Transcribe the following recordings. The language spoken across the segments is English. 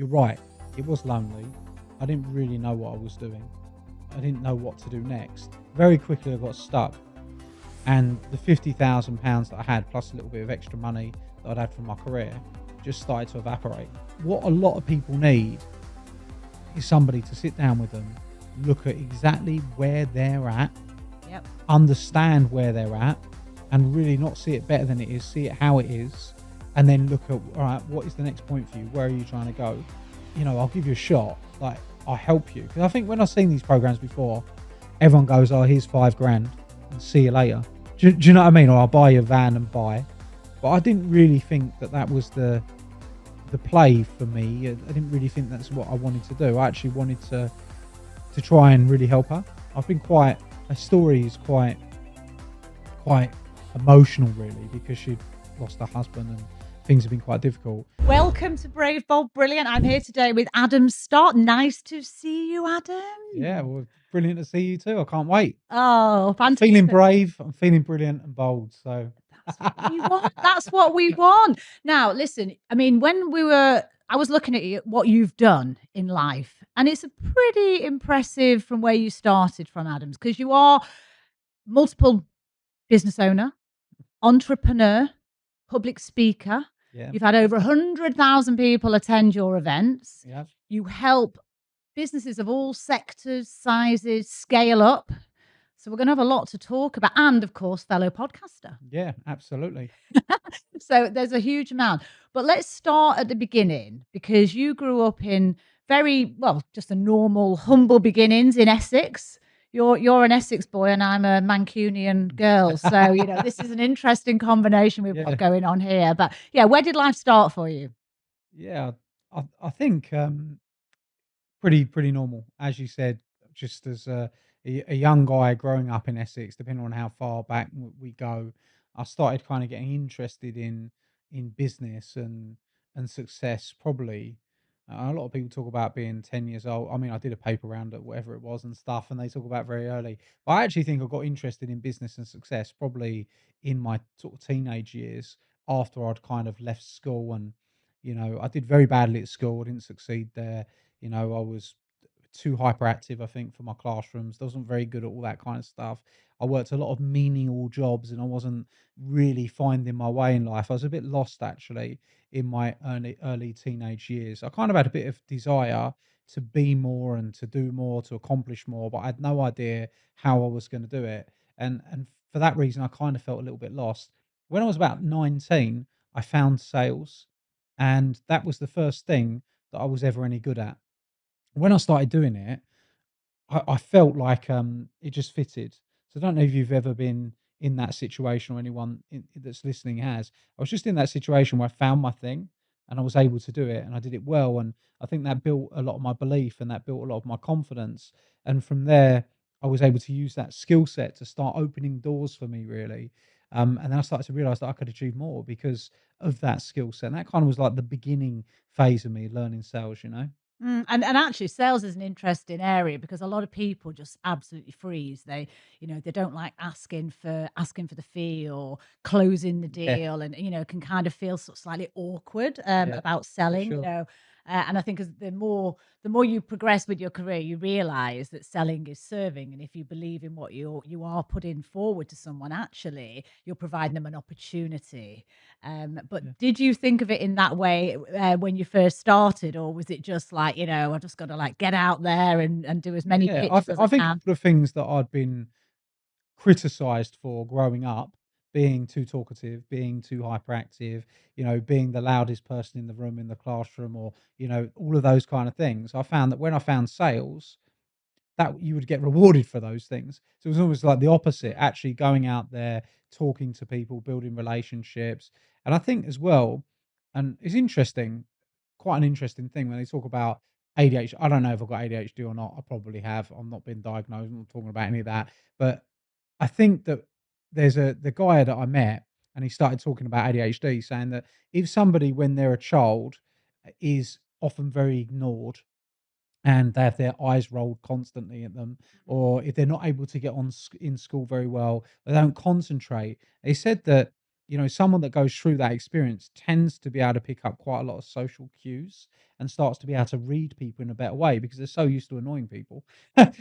You're right. It was lonely. I didn't really know what I was doing. I didn't know what to do next. Very quickly, I got stuck, and the £50,000 that I had, plus a little bit of extra money that I'd had from my career, just started to evaporate. What a lot of people need is somebody to sit down with them, look at exactly where they're at, Yep. understand where they're at, and really not see it better than it is, see it how it is, and then look at, all right, what is the next point for you? Where are you trying to go? I'll give you a shot. Like, I'll help you. Because I think when I've seen these programs before, everyone goes, oh, here's 5 grand and see you later. Do you know what I mean? Or I'll buy your van and buy. But I didn't really think that that was the play for me. I didn't really think that's what I wanted to do. I actually wanted to try and really help her. I've been her story is quite emotional really, because she lost her husband and things have been quite difficult. Welcome to Brave, Bold, Brilliant. I'm here today with Adam Stott. Nice to see you, Adam. Yeah, well, brilliant to see you too. I can't wait. Oh, I'm feeling fantastic. brave. I'm feeling brilliant and bold. So That's what we want. That's what we want. Now, listen, I mean, I was looking at what you've done in life, and it's a pretty impressive from where you started from, Adams, because you are multiple business owner, entrepreneur, public speaker. yeah, You've had over 100,000 people attend your events. yeah, You help businesses of all sectors, sizes scale up. So we're going to have a lot to talk about. And of course, fellow podcaster. yeah, absolutely. So there's a huge amount. But let's start at the beginning, because you grew up in just a normal, humble beginnings in Essex. You're an Essex boy and I'm a Mancunian girl. So, this is an interesting combination we've got Yeah, going on here. But yeah, where did life start for you? yeah. I think pretty normal, as you said. Just as a young guy growing up in Essex, depending on how far back we go, I started kind of getting interested in business and success. Probably a lot of people talk about being 10 years old. I mean, I did a paper round at whatever it was and stuff, and they talk about very early. But I actually think I got interested in business and success probably in my sort of teenage years, after I'd kind of left school. And I did very badly at school. I didn't succeed there. I was too hyperactive, I think, for my classrooms. I wasn't very good at all that kind of stuff. I worked a lot of menial jobs and I wasn't really finding my way in life. I was a bit lost actually in my early teenage years. I kind of had a bit of desire to be more and to do more, to accomplish more, but I had no idea how I was going to do it. And for that reason I kind of felt a little bit lost. When I was about 19, I found sales, and that was the first thing that I was ever any good at. When I started doing it, I felt like, it just fitted. So I don't know if you've ever been in that situation, or anyone that's listening has. I was just in that situation where I found my thing and I was able to do it and I did it well. And I think that built a lot of my belief and that built a lot of my confidence. And from there, I was able to use that skill set to start opening doors for me, really. And then I started to realize that I could achieve more because of that skill set. And that kind of was like the beginning phase of me learning sales. And actually, sales is an interesting area because a lot of people just absolutely freeze. They don't like asking for the fee or closing the Yeah, deal, and can kind of feel sort of slightly awkward yeah, about for selling. sure. And I think as the more you progress with your career, you realize that selling is serving, and if you believe in what you are putting forward to someone, actually, you're providing them an opportunity. Yeah. But did you think of it in that way when you first started, or was it just like, I just got to like get out there and do as many Yeah, pitches as I I think can? the things that I'd been criticised for growing up, being too talkative, being too hyperactive, being the loudest person in the room in the classroom, or all of those kind of things. I found that when I found sales, that you would get rewarded for those things. So it was almost like the opposite, actually going out there, talking to people, building relationships. And I think as well, and it's interesting, quite an interesting thing when they talk about ADHD. I don't know if I've got ADHD or not. I probably have. I'm not been diagnosed. I'm not talking about any of that. But I think that the guy that I met, and he started talking about ADHD, saying that if somebody, when they're a child, is often very ignored and they have their eyes rolled constantly at them, or if they're not able to get on in school very well, they don't concentrate. He said that someone that goes through that experience tends to be able to pick up quite a lot of social cues and starts to be able to read people in a better way because they're so used to annoying people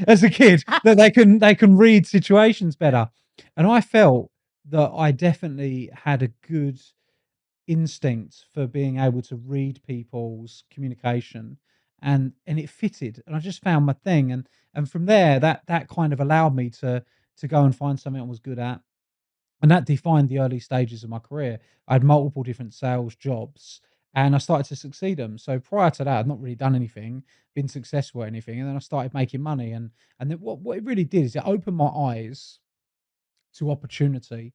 as a kid that they can read situations better. And I felt that I definitely had a good instinct for being able to read people's communication, and it fitted, and I just found my thing, and from there, that kind of allowed me to go and find something I was good at, and that defined the early stages of my career. I had multiple different sales jobs, and I started to succeed them. So prior to that, I'd not really done anything, been successful at anything, and then I started making money, and then what it really did is it opened my eyes to opportunity.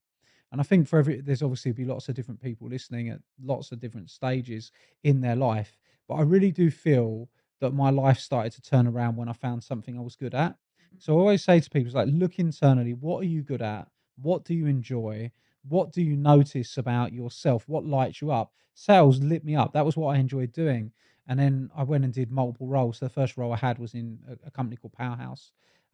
And I think there's obviously be lots of different people listening at lots of different stages in their life. But I really do feel that my life started to turn around when I found something I was good at. So I always say to people, it's like, look internally, what are you good at? What do you enjoy? What do you notice about yourself? What lights you up? Sales lit me up. That was what I enjoyed doing. And then I went and did multiple roles. The first role I had was in a company called Powerhouse,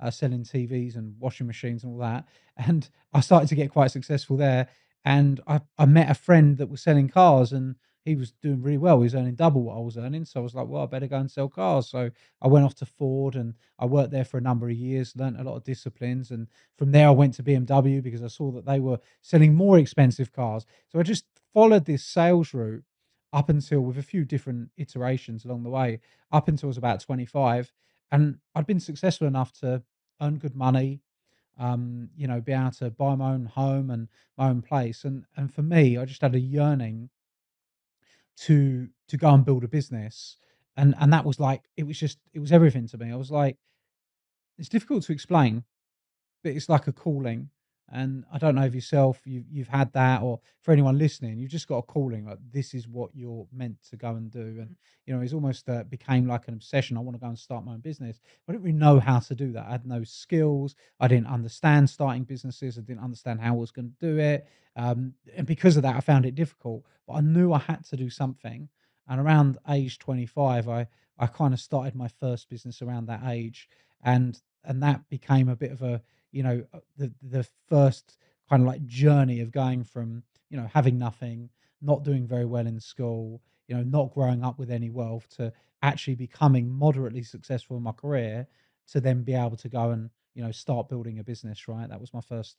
selling TVs and washing machines and all that. And I started to get quite successful there, and I met a friend that was selling cars, and he was doing really well. He was earning double what I was earning, so I was like, "Well, I better go and sell cars." So I went off to Ford, and I worked there for a number of years, learnt a lot of disciplines, and from there I went to BMW because I saw that they were selling more expensive cars. So I just followed this sales route up until, with a few different iterations along the way, up until I was about 25, and I'd been successful enough to earn good money, be able to buy my own home and my own place. And for me, I just had a yearning to go and build a business. And that was like, it was everything to me. I was like, it's difficult to explain, but it's like a calling. And I don't know if yourself, you've had that, or for anyone listening, you've just got a calling, like this is what you're meant to go and do. And it's almost became like an obsession. I want to go and start my own business. I didn't really know how to do that. I had no skills. I didn't understand starting businesses. I didn't understand how I was going to do it. And because of that, I found it difficult. But I knew I had to do something. And around age 25, I kind of started my first business around that age, and that became a bit of a, the first kind of like journey of going from, having nothing, not doing very well in school, not growing up with any wealth, to actually becoming moderately successful in my career, to then be able to go and, start building a business, right? That was my first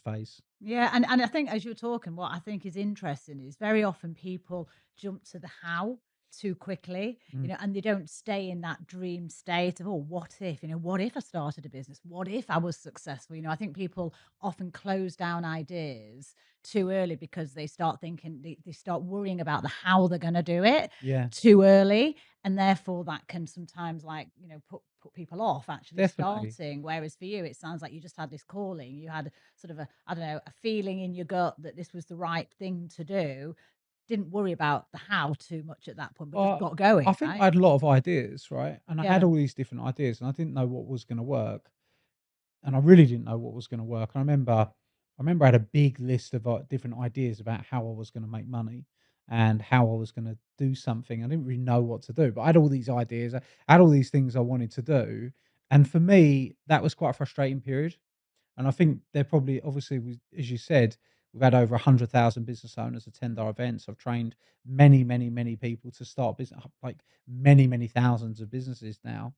phase. Yeah, and I think as you're talking, what I think is interesting is very often people jump to the how too quickly, Mm, and they don't stay in that dream state of, oh, what if, what if I started a business? What if I was successful? I think people often close down ideas too early because they start thinking, they start worrying about the how they're going to do it yeah, too early. And therefore that can sometimes, like, put people off actually definitely. starting. Whereas for you, it sounds like you just had this calling. You had sort of a, I don't know, a feeling in your gut that this was the right thing to do. Didn't worry about the how too much at that point, but just Uh, got I going, think I right? had a lot of ideas, right? And I had Yeah. all these different ideas, and I didn't know what was going to work. And I really didn't know what was gonna work. I remember I had a big list of, different ideas about how I was gonna make money and how I was gonna do something. I didn't really know what to do, but I had all these ideas. I had all these things I wanted to do, and for me, that was quite a frustrating period. And I think they're probably, obviously, as you said, we've had over 100,000 business owners attend our events. I've trained many, many, many people to start business, like many, many thousands of businesses now.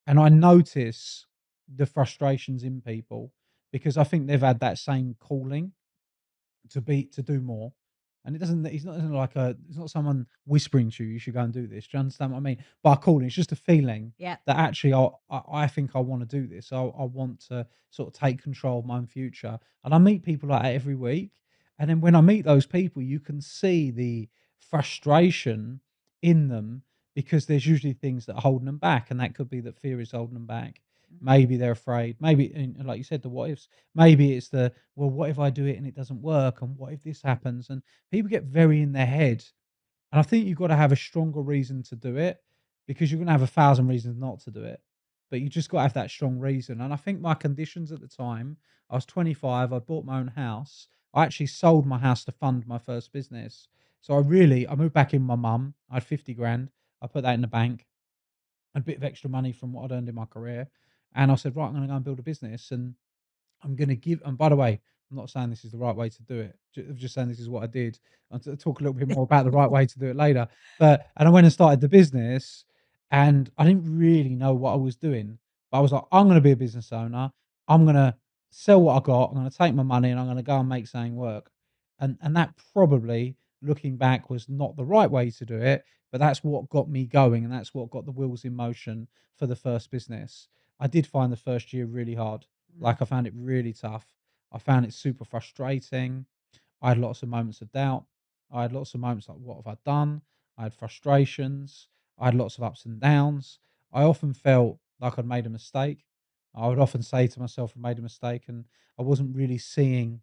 And I notice the frustrations in people because I think they've had that same calling to do more. And it doesn't it's not isn't like a it's not someone whispering to you, "You should go and do this." Do you understand what I mean? By calling, it's just a feeling Yeah. that actually I think I wanna do this. I want to sort of take control of my own future. And I meet people like that every week. And then when I meet those people, you can see the frustration in them because there's usually things that are holding them back, and that could be that fear is holding them back. Mhm. Maybe they're afraid. Maybe, and like you said, the what ifs. Maybe it's the, well, what if I do it and it doesn't work? And what if this happens? And people get very in their head. And I think you've got to have a stronger reason to do it, because you're going to have 1,000 reasons not to do it. But you just got to have that strong reason. And I think my conditions at the time, I was 25, I bought my own house. I actually sold my house to fund my first business. So I moved back in with my mum. I had 50 grand. I put that in the bank, a bit of extra money from what I'd earned in my career. And I said, right, I'm going to go and build a business. And I'm gonna give, and by the way, I'm not saying this is the right way to do it. I'm just saying this is what I did. I'll talk a little bit more about the right way to do it later. And I went and started the business, and I didn't really know what I was doing. But I was like, I'm going to be a business owner. I'm going to sell what I got. I'm going to take my money, and I'm going to go and make something work. And that probably, looking back, was not the right way to do it. But that's what got me going, and that's what got the wheels in motion for the first business. I did find the first year really hard. Mm, Like, I found it really tough. I found it super frustrating. I had lots of moments of doubt. I had lots of moments like, what have I done? I had frustrations. I had lots of ups and downs. I often felt like I'd made a mistake. I would often say to myself, I made a mistake, and I wasn't really seeing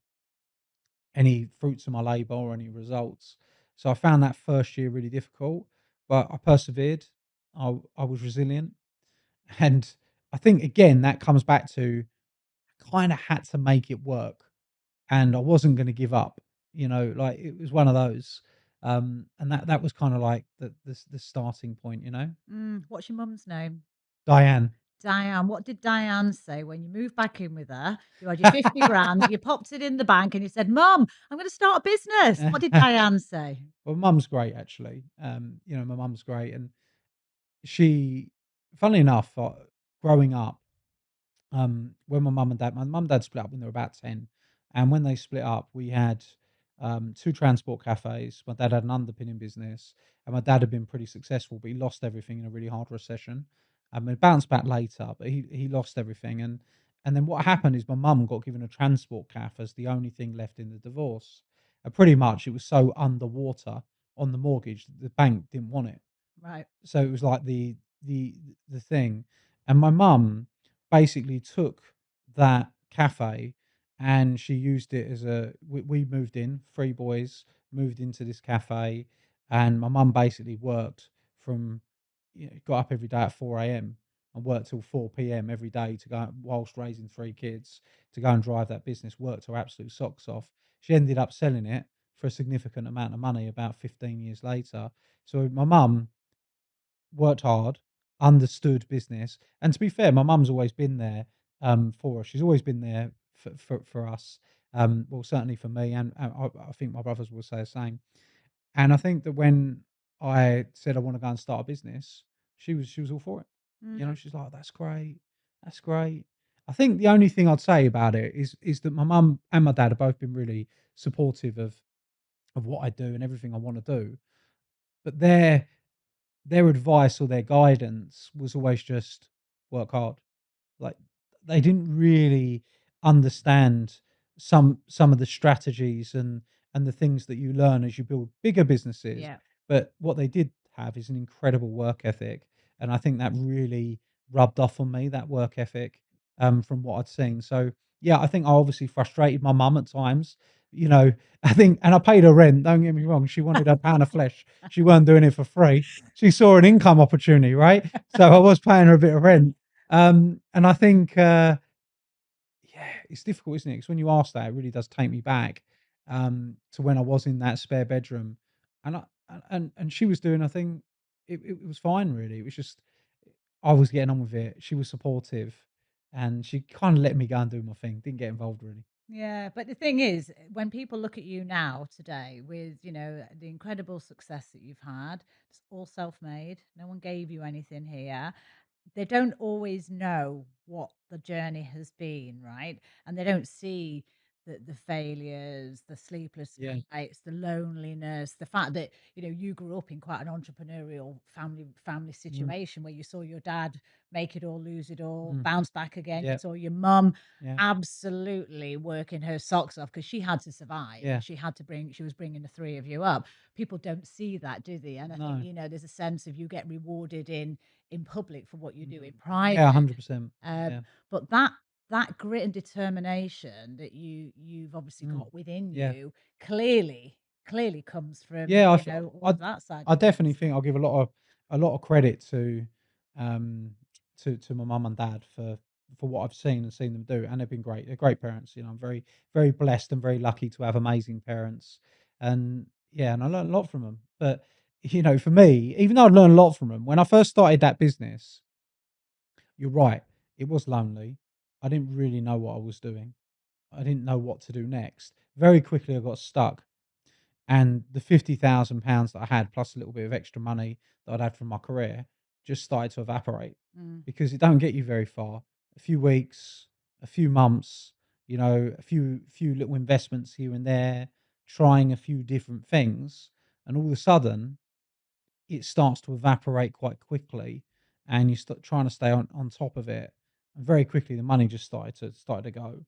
any fruits of my labor or any results. So I found that first year really difficult, but I persevered. I was resilient. And I think, again, that comes back to, kind of had to make it work, and I wasn't gonna give up, like, it was one of those. And that was kinda like the starting point, you know? what's your mum's name? Diane. Diane. What did Diane say when you moved back in with her? You had your 50 grand, you popped it in the bank and you said, "Mum, I'm gonna start a business." What did Diane say? Well, mum's great, actually. My mum's great, and she, funnily enough, growing up, when my mum and dad split up when they were about 10, and when they split up, we had, 2 transport cafes. My dad had an underpinning business, and my dad had been pretty successful, but he lost everything in a really hard recession. It bounced back later, but he lost everything, and then what happened is my mum got given a transport cafe as the only thing left in the divorce. And pretty much it was so underwater on the mortgage that the bank didn't want it. Right. So it was like the thing, and my mum basically took that cafe, and she used it as we moved in, 3 boys moved into this cafe, and my mum basically worked from, got up every day at 4 a.m. and worked till 4 p.m. every day to go, whilst raising 3 kids, to go and drive that business, worked her absolute socks off. She ended up selling it for a significant amount of money about 15 years later. So my mum worked hard, understood business, and to be fair, my mum's always been there, for us. She's always been there for us. Well, certainly for me, and I think my brothers will say the same. And I think that when I said I want to go and start a business, she was all for it. Mm. She's like, "That's great, that's great." I think the only thing I'd say about it is that my mum and my dad have both been really supportive of what I do and everything I want to do, but their advice or their guidance was always just work hard. Like, they didn't really understand some of the strategies and the things that you learn as you build bigger businesses. Yeah. But what they did have is an incredible work ethic, and I think that really rubbed off on me, that work ethic, from what I'd seen. So yeah, I think I obviously frustrated my mum at times. You know, I think, and I paid her rent. Don't get me wrong; she wanted her pound of flesh. She weren't doing it for free. She saw an income opportunity, right? So I was paying her a bit of rent. And I think, yeah, it's difficult, isn't it? Because when you ask that, it really does take me back, to when I was in that spare bedroom, and and she was doing her thing. It was fine, really. It was just I was getting on with it. She was supportive, and she kind of let me go and do my thing. Didn't get involved really. Yeah, but the thing is, when people look at you now today with, the incredible success that you've had, it's all self-made. No one gave you anything here. They don't always know what the journey has been, right? And they don't see the failures, the sleepless Yeah. nights, the loneliness, the fact that you grew up in quite an entrepreneurial family Mm, situation where you saw your dad make it all, lose it all, mm, bounce back again. You yeah. saw your mum Yeah. absolutely working her socks off because she had to survive Yeah. and she was bringing the three of you up. People don't see that, do they? And I think No. there's a sense of you get rewarded in public for what you do in Yeah. private. 100%. Uh, Yeah. but that grit and determination that you've obviously Mm, got within yeah. you clearly comes from Yeah, all I of that side I of definitely things. think I'll give a lot of credit um, to my mum and dad for what I've seen and seen them do, and they've been great. They're great parents. I'm very very blessed and very lucky to have amazing parents, and yeah, and I learned a lot from them. But for me, even though I learned a lot from them, when I first started that business, you're right, it was lonely. I didn't really know what I was doing. I didn't know what to do next. Very quickly, I got stuck, and the £50,000 that I had, plus a little bit of extra money that I'd had from my career, just started to evaporate Mm. because it don't get you very far. A few weeks, a few months, a few little investments here and there, trying a few different things, and all of a sudden it starts to evaporate quite quickly, and you start trying to stay on top of it. And very quickly, the money just started to go.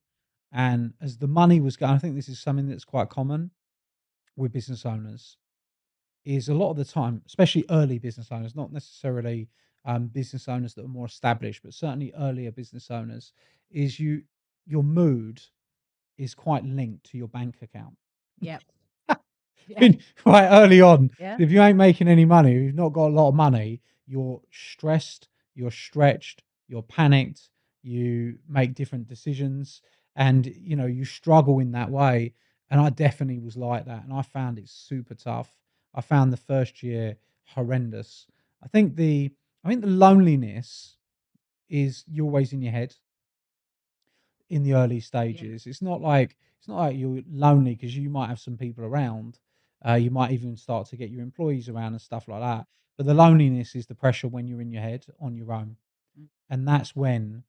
And as the money was going, I think this is something that's quite common with business owners. Is a lot of the time, especially early business owners, not necessarily business owners that are more established, but certainly earlier business owners, is your mood is quite linked to your bank account. Yep. Yeah. Mean, right early on, Yeah. if you ain't making any money, you've not got a lot of money, you're stressed, you're stretched, you're panicked, you make different decisions, and you struggle in that way. And I definitely was like that, and I found it super tough. I found the first year horrendous. I think the I think the loneliness is you're always in your head in the early Yeah. stages. It's not like you're lonely because you might have some people around. You might even start to get your employees around and stuff like that. But the loneliness is the pressure when you're in your head on your own, Mm. and that's when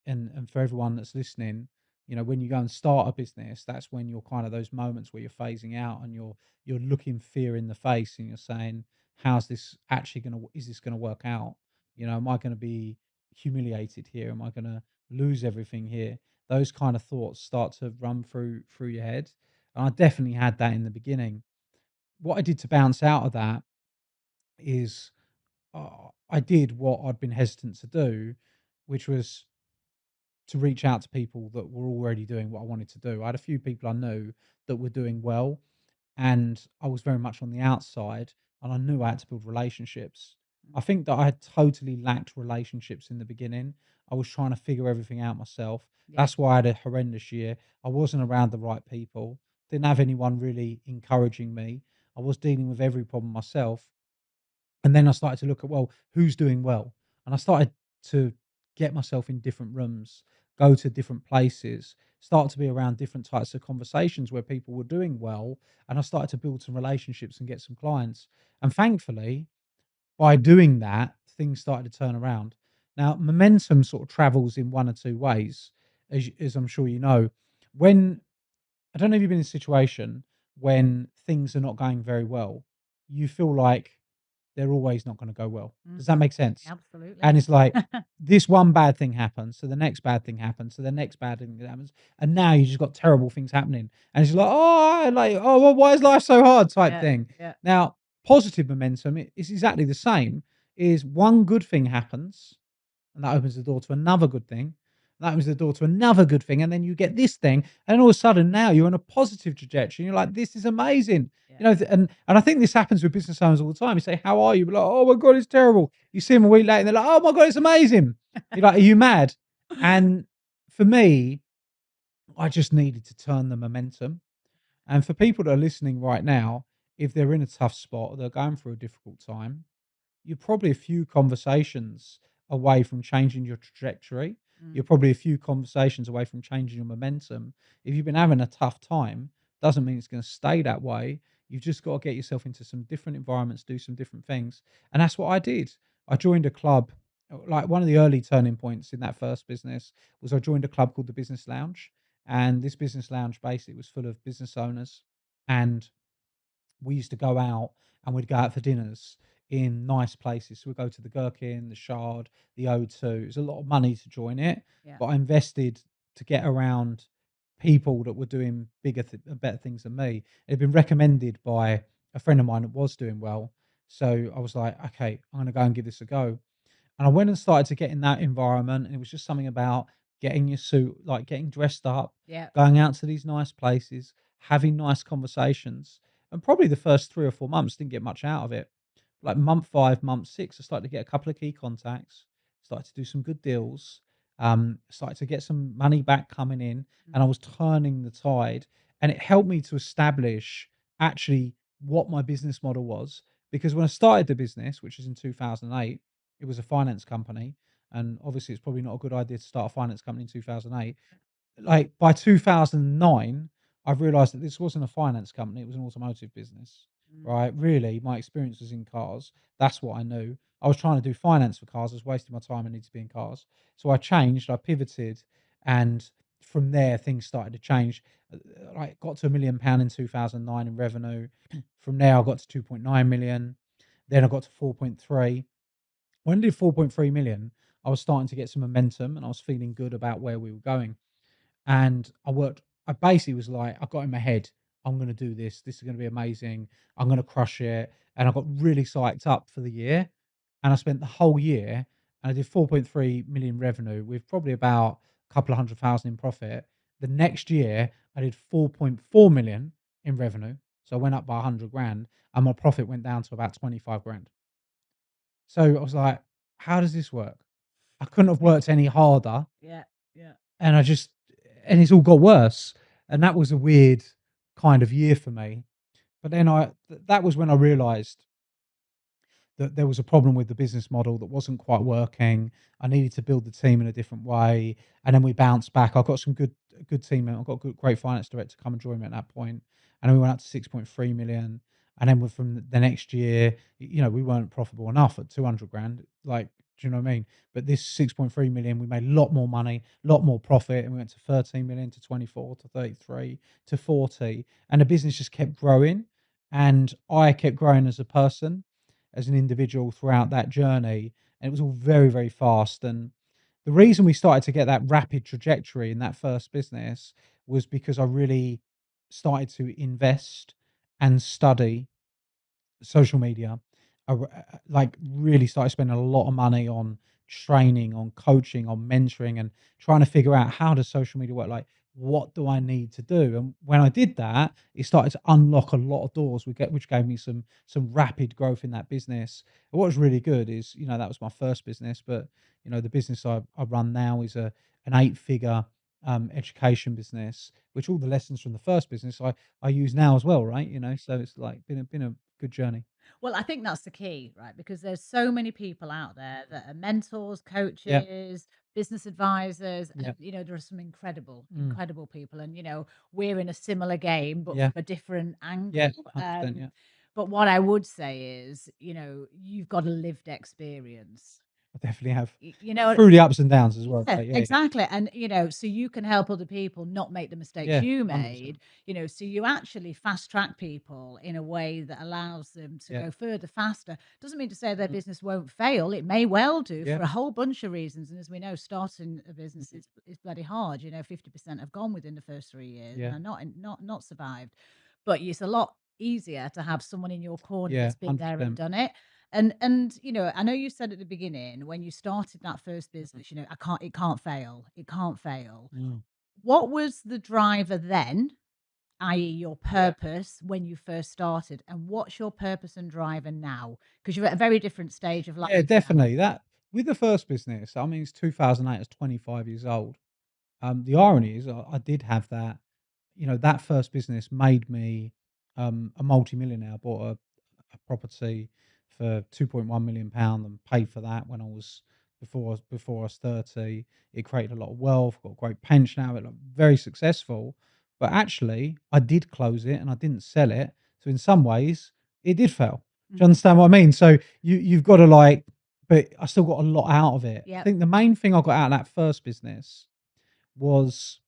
and for everyone that's listening, when you go and start a business, that's when you're kind of those moments where you're phasing out and you're looking fear in the face and you're saying, how's this actually going to is this going to work out? Am I going to be humiliated here? Am I going to lose everything here? Those kind of thoughts start to run through your head. And I definitely had that in the beginning. What I did to bounce out of that is I did what I'd been hesitant to do, which was to reach out to people that were already doing what I wanted to do. I had a few people I knew that were doing well, and I was very much on the outside, and I knew I had to build relationships. Mm. I think that I had totally lacked relationships in the beginning. I was trying to figure everything out myself. Yeah. That's why I had a horrendous year. I wasn't around the right people, didn't have anyone really encouraging me. I was dealing with every problem myself. And then I started to look at, well, who's doing well? And I started to get myself in different rooms, go to different places, start to be around different types of conversations where people were doing well. And I started to build some relationships and get some clients. And thankfully, by doing that, things started to turn around. Now, momentum sort of travels in one or two ways, as I'm sure you know. When I don't know if you've been in a situation when things are not going very well, you feel like they're always not gonna go well. Does that Mhm. make sense? Absolutely. And it's like this one bad thing happens, so the next bad thing happens, so the next bad thing happens, and now you just got terrible things happening, and it's like, "Oh, well, why is life so hard?" type Yeah. thing. Yeah. Now, positive momentum is exactly the same. Is one good thing happens, and that opens the door to another good thing. That opens the door to another good thing, and then you get this thing, and all of a sudden now you're on a positive trajectory. You're like, "This is amazing." Yeah. And I think this happens with business owners all the time. You say, "How are you?" We're like, "Oh my god, it's terrible." You see them a week later, and they're like, "Oh my god, it's amazing." You're like, "Are you mad?" And for me, I just needed to turn the momentum. And for people that are listening right now, if they're in a tough spot or they're going through a difficult time, you're probably a few conversations away from changing your trajectory. You're Mm. probably a few conversations away from changing your momentum. If you've been having a tough time, doesn't mean it's going to stay that way. You've just got to get yourself into some different environments, do some different things. And that's what I did. I joined a club. Like one of the early turning points in that first business was I joined a club called the Business Lounge. And this business lounge basically was full of business owners. And we used to go out and we'd go out for dinners in nice places. So we'd go to the Gherkin, the Shard, the O2. It was a lot of money to join it, Yeah. but I invested to get around people that were doing better things than me. It had been recommended by a friend of mine that was doing well. So I was like, okay, I'm going to go and give this a go. And I went and started to get in that environment, and it was just something about getting your suit, like getting dressed up, Yeah. going out to these nice places, having nice conversations. And probably the first 3 or 4 months didn't get much out of it. Like month 5, month 6, I started to get a couple of key contacts, started to do some good deals, started to get some money back coming in, Mm. and I was turning the tide. And it helped me to establish actually what my business model was. Because when I started the business, which was in 2008, it was a finance company, and obviously it's probably not a good idea to start a finance company in 2008. like by 2009, I've realised that this wasn't a finance company; it was an automotive business, Mm. right? Really, my experience was in cars. That's what I knew. I was trying to do finance for cars. I was wasting my time. I needed to be in cars, so I changed. I pivoted, and from there, things started to change. Like got to £1 million in 2009 in revenue. From there, I got to 2.9 million. Then I got to 4.3. When I did 4.3 million, I was starting to get some momentum, and I was feeling good about where we were going. And I basically was like, I got in my head, I'm going to do this. This is going to be amazing. I'm going to crush it. And I got really psyched up for the year. And I spent the whole year and I did 4.3 million revenue with probably about a couple of 100,000 in profit. The next year, I did 4.4 million in revenue. So I went up by 100 grand and my profit went down to about 25 grand. So I was like, how does this work? I couldn't have worked any harder, Yeah, yeah. and I just and it's all got worse, and that was a weird kind of year for me. But then that was when I realised that there was a problem with the business model that wasn't quite working. I needed to build the team in a different way, and then we bounced back. I got some good team. I got a great finance director come and join me at that point, and then we went up to 6.3 million. And then from the next year, we weren't profitable enough at 200 grand. Like, do you know what I mean? But this 6.3 million, we made a lot more money, a lot more profit, and we went to 13 million, to 24, to 33, to 40, and the business just kept growing, and I kept growing as a person, as an individual throughout that journey. And it was all very, very fast. And the reason we started to get that rapid trajectory in that first business was because I really started to invest and study social media. Like really started spending a lot of money on training, on coaching, on mentoring, and trying to figure out how does social media work. Like, what do I need to do? And when I did that, it started to unlock a lot of doors, which gave me some rapid growth in that business. And what was really good is, that was my first business, but the business I run now is an 8-figure education business, which all the lessons from the first business I use now as well, right? So it's like been a good journey. Well, I think that's the key, right? Because there's so many people out there that are mentors, Yeah, coaches, business advisors, yeah, and there are some incredible, mm, incredible people. And we're in a similar game, but yeah, from a different yeah, angle. 100%, yeah. But what I would say is, you've got a lived experience. I definitely have. You know, Through the ups and downs as well, yeah, right? Yeah, yeah, exactly. And, so you can help other people not make the mistakes yeah, you 100%. made, so you actually fast track people in a way that allows them to Yeah, go further faster. Doesn't mean to say their mm, business won't fail. It may well do yeah, for a whole bunch of reasons. And as we know, starting a business mhm, is bloody hard. 50% have gone within the first 3 years and yeah, are not survived. But it's a lot easier to have someone in your corner yeah, that's been there and 100%. done it. And I know you said at the beginning when you started that first Mhm, business, it can't fail. It can't fail. mm, What was the driver then, i.e. your yeah. purpose when you first started, and what's your purpose and driver now? Because you're at a very different stage of life Yeah, now. definitely. That with the first business, I mean, it's 2008, I was 25 years old. The irony is I did have that. That first business made me a multi-millionaire. I bought a property for £2.1 million and paid for that when I was before I was 30. It created a lot of wealth, got a great pension out of it, like, very successful. But actually, I did close it and I didn't sell it. So in some ways, it did fail. Do you Mhm. understand what I mean? So you've got to like, but I still got a lot out of it. I Yep. think the main thing I got out of that first business was,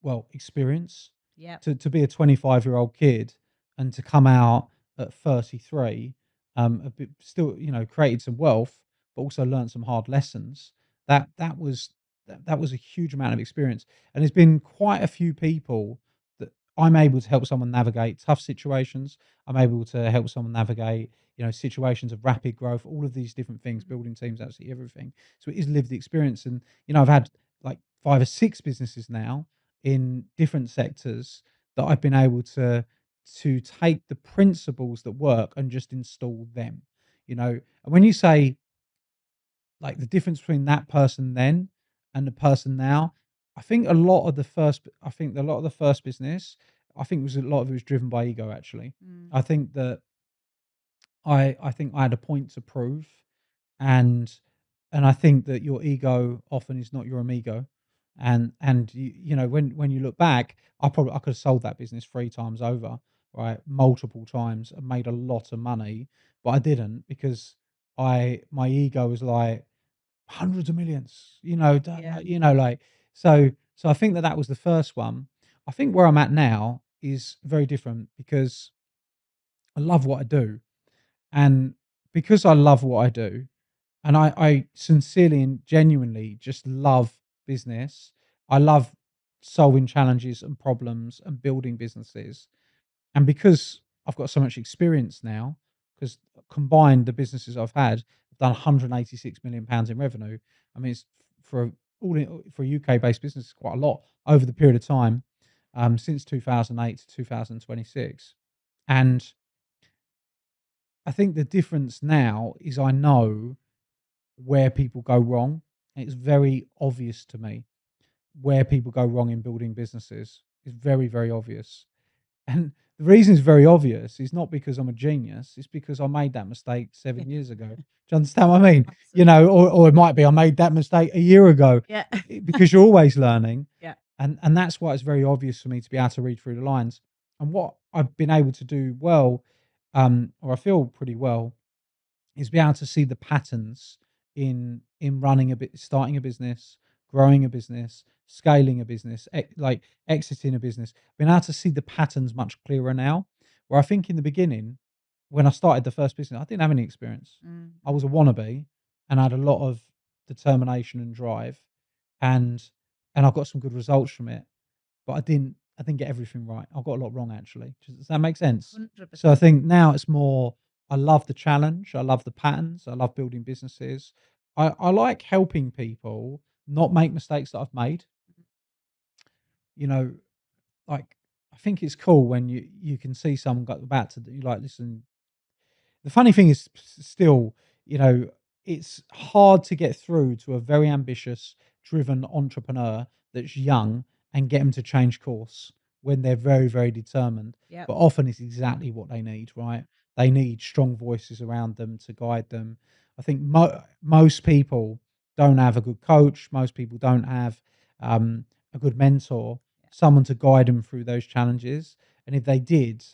well, experience. Yep. To be a 25-year-old kid and to come out at 33, a bit still, created some wealth, but also learned some hard lessons. That was a huge amount of experience, and there's been quite a few people that I'm able to help someone navigate tough situations. I'm able to help someone navigate, situations of rapid growth, all of these different things, Mhm. building teams, absolutely everything. So it is lived experience, and I've had like 5 or 6 businesses now in different sectors that I've been able to take the principles that work and just install them. And when you say like the difference between that person then and the person now, I think a lot of the first business, I think was a lot of it was driven by ego actually. Mm. I think that I think I had a point to prove, and I think that your ego often is not your amigo. And you know, when you look back, I could have sold that business 3 times over, right? Multiple times and made a lot of money, but I didn't because I my ego was like, hundreds of millions, you know, Yeah. you know, like so. I think that that was the first one. I think where I'm at now is very different because I love what I do, and because I love what I do, and I sincerely and genuinely just love business. I love solving challenges and problems and building businesses. And because I've got so much experience now, because combined the businesses I've had have done 186 million pounds in revenue. I mean, it's for for a UK based business, it's quite a lot over the period of time since 2008 to 2026. And I think the difference now is I know where people go wrong. It's very obvious to me where people go wrong in building businesses. It's very, very obvious. And the reason it's very obvious is not because I'm a genius, it's because I made that mistake 7 years ago. Do you understand what I mean? You Absolutely. know, or it might be I made that mistake a year ago, Yeah. because you're always learning, Yeah. and that's why it's very obvious for me to be able to read through the lines. And what I've been able to do well, or I feel pretty well, is be able to see the patterns in running a bit, starting a business, growing a business, scaling a business, like exiting a business. Being able to see the patterns much clearer now. Where I think in the beginning, when I started the first business, I didn't have any experience. I was Mm. a wannabe, and I had a lot of determination and drive, and I got some good results from it, but I didn't get everything right. I got a lot wrong actually. Does that make sense? So I 100%. think now it's more, I love the challenge, I love the patterns, I love building businesses. I like helping people not make mistakes that I've made. You know, like I think it's cool when you can see someone got about to do, like, listen, the funny thing is still, you know, it's hard to get through to a very ambitious, driven entrepreneur that's young and get them to change course when they're very, very determined. Yep. But often it's exactly what they need, right? They need strong voices around them to guide them. I think most people don't have a good coach. Most people don't have a good mentor, someone to guide them through those challenges. And if they did,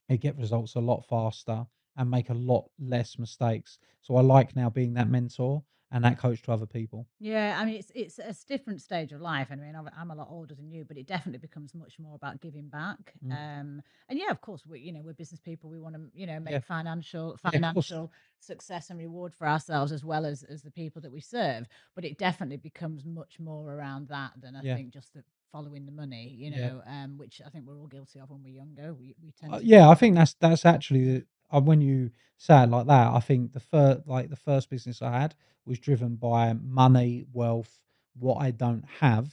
they get results a lot faster and make a lot less mistakes. So I like now being that mentor and that coach to other people. Yeah, I mean, it's a different stage of life. I mean, I'm a lot older than you, but it definitely becomes much more about giving back. Mm. And yeah, of course, we're business people. We want to, Yeah, make financial yeah, of course. financial success and reward for ourselves as well as the people that we serve. But it definitely becomes much more around that than I Yeah, think just the following the money, yeah. which I think we're all guilty of when we're younger. We tend to Yeah, I think that's actually when you say it like that, I think the first business I had was driven by money, wealth, what I don't have,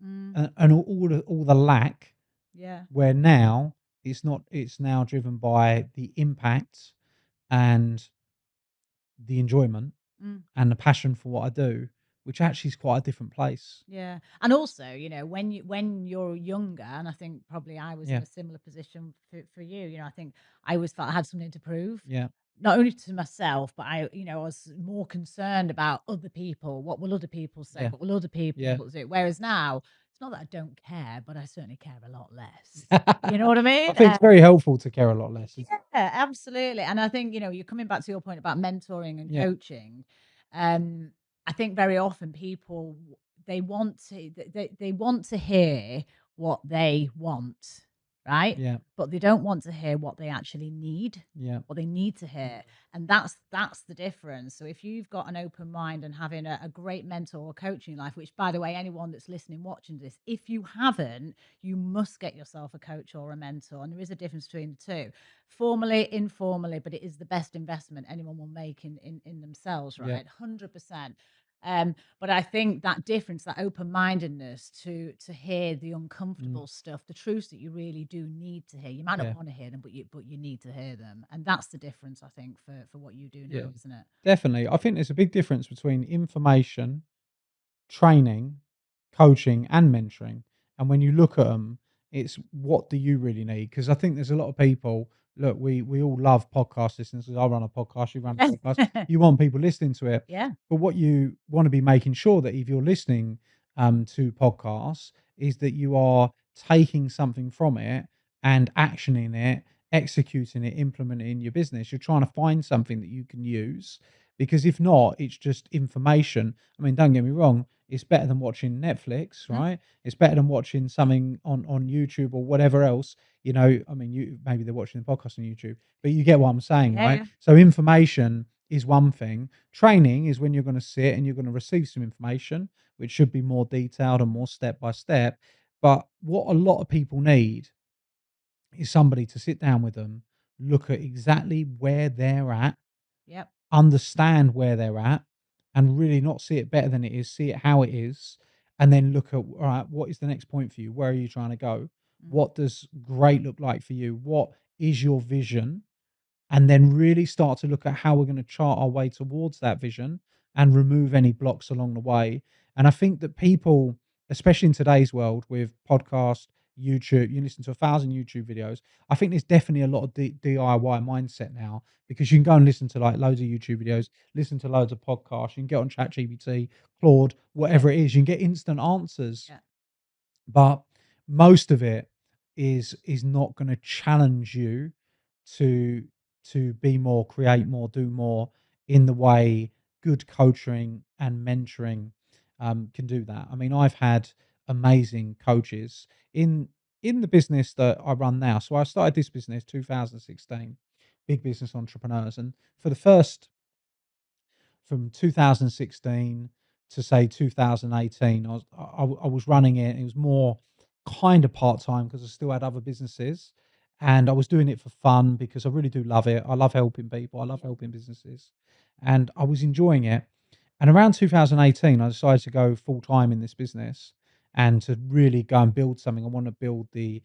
mm, and all the lack. yeah. Where now it's not, it's now driven by the impact and the enjoyment Mm. and the passion for what I do, which actually is quite a different place. Yeah, and also, when you're younger, and I think probably I was in Yeah, a similar position for you. I think I always felt I had something to prove, yeah, not only to myself, but I was more concerned about other people. What will other people say? yeah, What will other people yeah. do? Whereas now, it's not that I don't care, but I certainly care a lot less. You know what I I mean? think it's very helpful to care a lot less. Yeah, absolutely. And I think, you're coming back to your point about mentoring and Yeah, coaching. Um, I think very often people they want to hear what they want, right? yeah, But they don't want to hear what they actually need, yeah, what they need to hear. And that's the difference. So if you've got an open mind and having a great mentor or coach in your life, which by the way, anyone that's listening, watching this, if you haven't, you must get yourself a coach or a mentor. And there is a difference between the two, formally, informally, but it is the best investment anyone will make in themselves, yeah, right? 100%. But I think that difference, that open mindedness to hear the mm, uncomfortable stuff, the truths that you really do need to hear. You might not yeah, want to hear them, but you need to hear them, and that's the difference, I think, for what you do yeah. now, isn't it? Definitely. I think there's a big difference between information, training, coaching, and mentoring. And when you look at them, it's what do you really need? Because I think there's a lot of people. Look, we all love podcast listeners. I run a podcast. You run a podcast. You want people listening to it, Yeah. but what you want to be making sure that if you're listening to podcasts is that you are taking something from it and actioning it, executing it, implementing it in your business. You're trying to find something that you can use, because if not, it's just information. I mean, don't get me wrong, it's better than watching Netflix, Mhm. right? It's better than watching something on YouTube or whatever else. I mean, you maybe they're watching the podcast on YouTube, but you get what I'm saying, Yeah, right? yeah. So information is one thing. Training is when you're going to sit and you're going to receive some information, which should be more detailed and more step by step. But what a lot of people need is somebody to sit down with them, look at exactly where they're at, Yep. understand where they're at, and really not see it better than it is, see it how it is, and then look at, all right, what is the next point for you? Where are you trying to go? Mhm. What does great look like for you? What is your vision? And then really start to look at how we're going to chart our way towards that vision and remove any blocks along the way. And I think that people, especially in today's world with podcast, YouTube, you listen to 1,000 YouTube videos. I think there's definitely a lot of DIY mindset now, because you can go and listen to like loads of YouTube videos, listen to loads of podcasts. You can get on ChatGPT, Claude, Yeah, whatever it is. You can get instant answers, yeah. but most of it is not going to challenge you to be more, create more, do more in the way good coaching and mentoring can do that. I mean, I've had amazing coaches in the business that I run now. So I started this business 2016, big business entrepreneurs, and for the first from 2016 to say 2018, I was running it. It was more kind of part time because I still had other businesses, and I was doing it for fun because I really do love it. I love helping people. I love Yeah. helping businesses, and I was enjoying it. And around 2018, I decided to go full time in this business and to really go and build something. I want to build the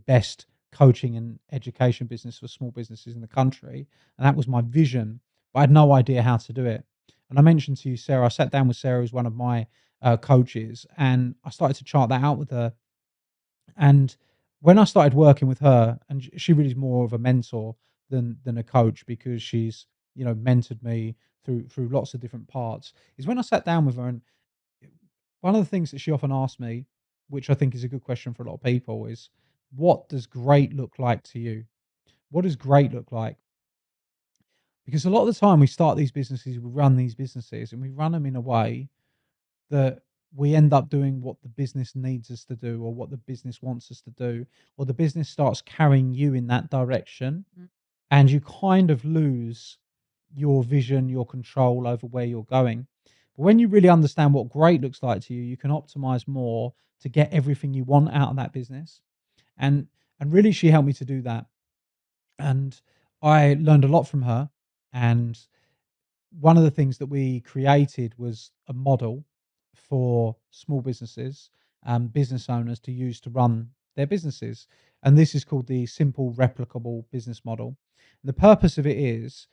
best coaching and education business for small businesses in the country, and that was my vision. But I had no idea how to do it. And I mentioned to you, Sarah, I sat down with Sarah, who's one of my coaches, and I started to chart that out with her. And when I started working with her, and she really is more of a mentor than a coach, because she's mentored me through lots of different parts. Is when I sat down with her, and one of the things that she often asks me, which I think is a good question for a lot of people, is what does great look like to you? What does great look like? Because a lot of the time we start these businesses, we run these businesses, and we run them in a way that we end up doing what the business needs us to do, or what the business wants us to do, or the business starts carrying you in that direction, Mm. and you kind of lose your vision, your control over where you're going. But when you really understand what great looks like to you, you can optimize more to get everything you want out of that business. And really she helped me to do that. And I learned a lot from her. And one of the things that we created was a model for small businesses, business owners to use to run their businesses. And this is called the simple replicable business model. And the purpose of it is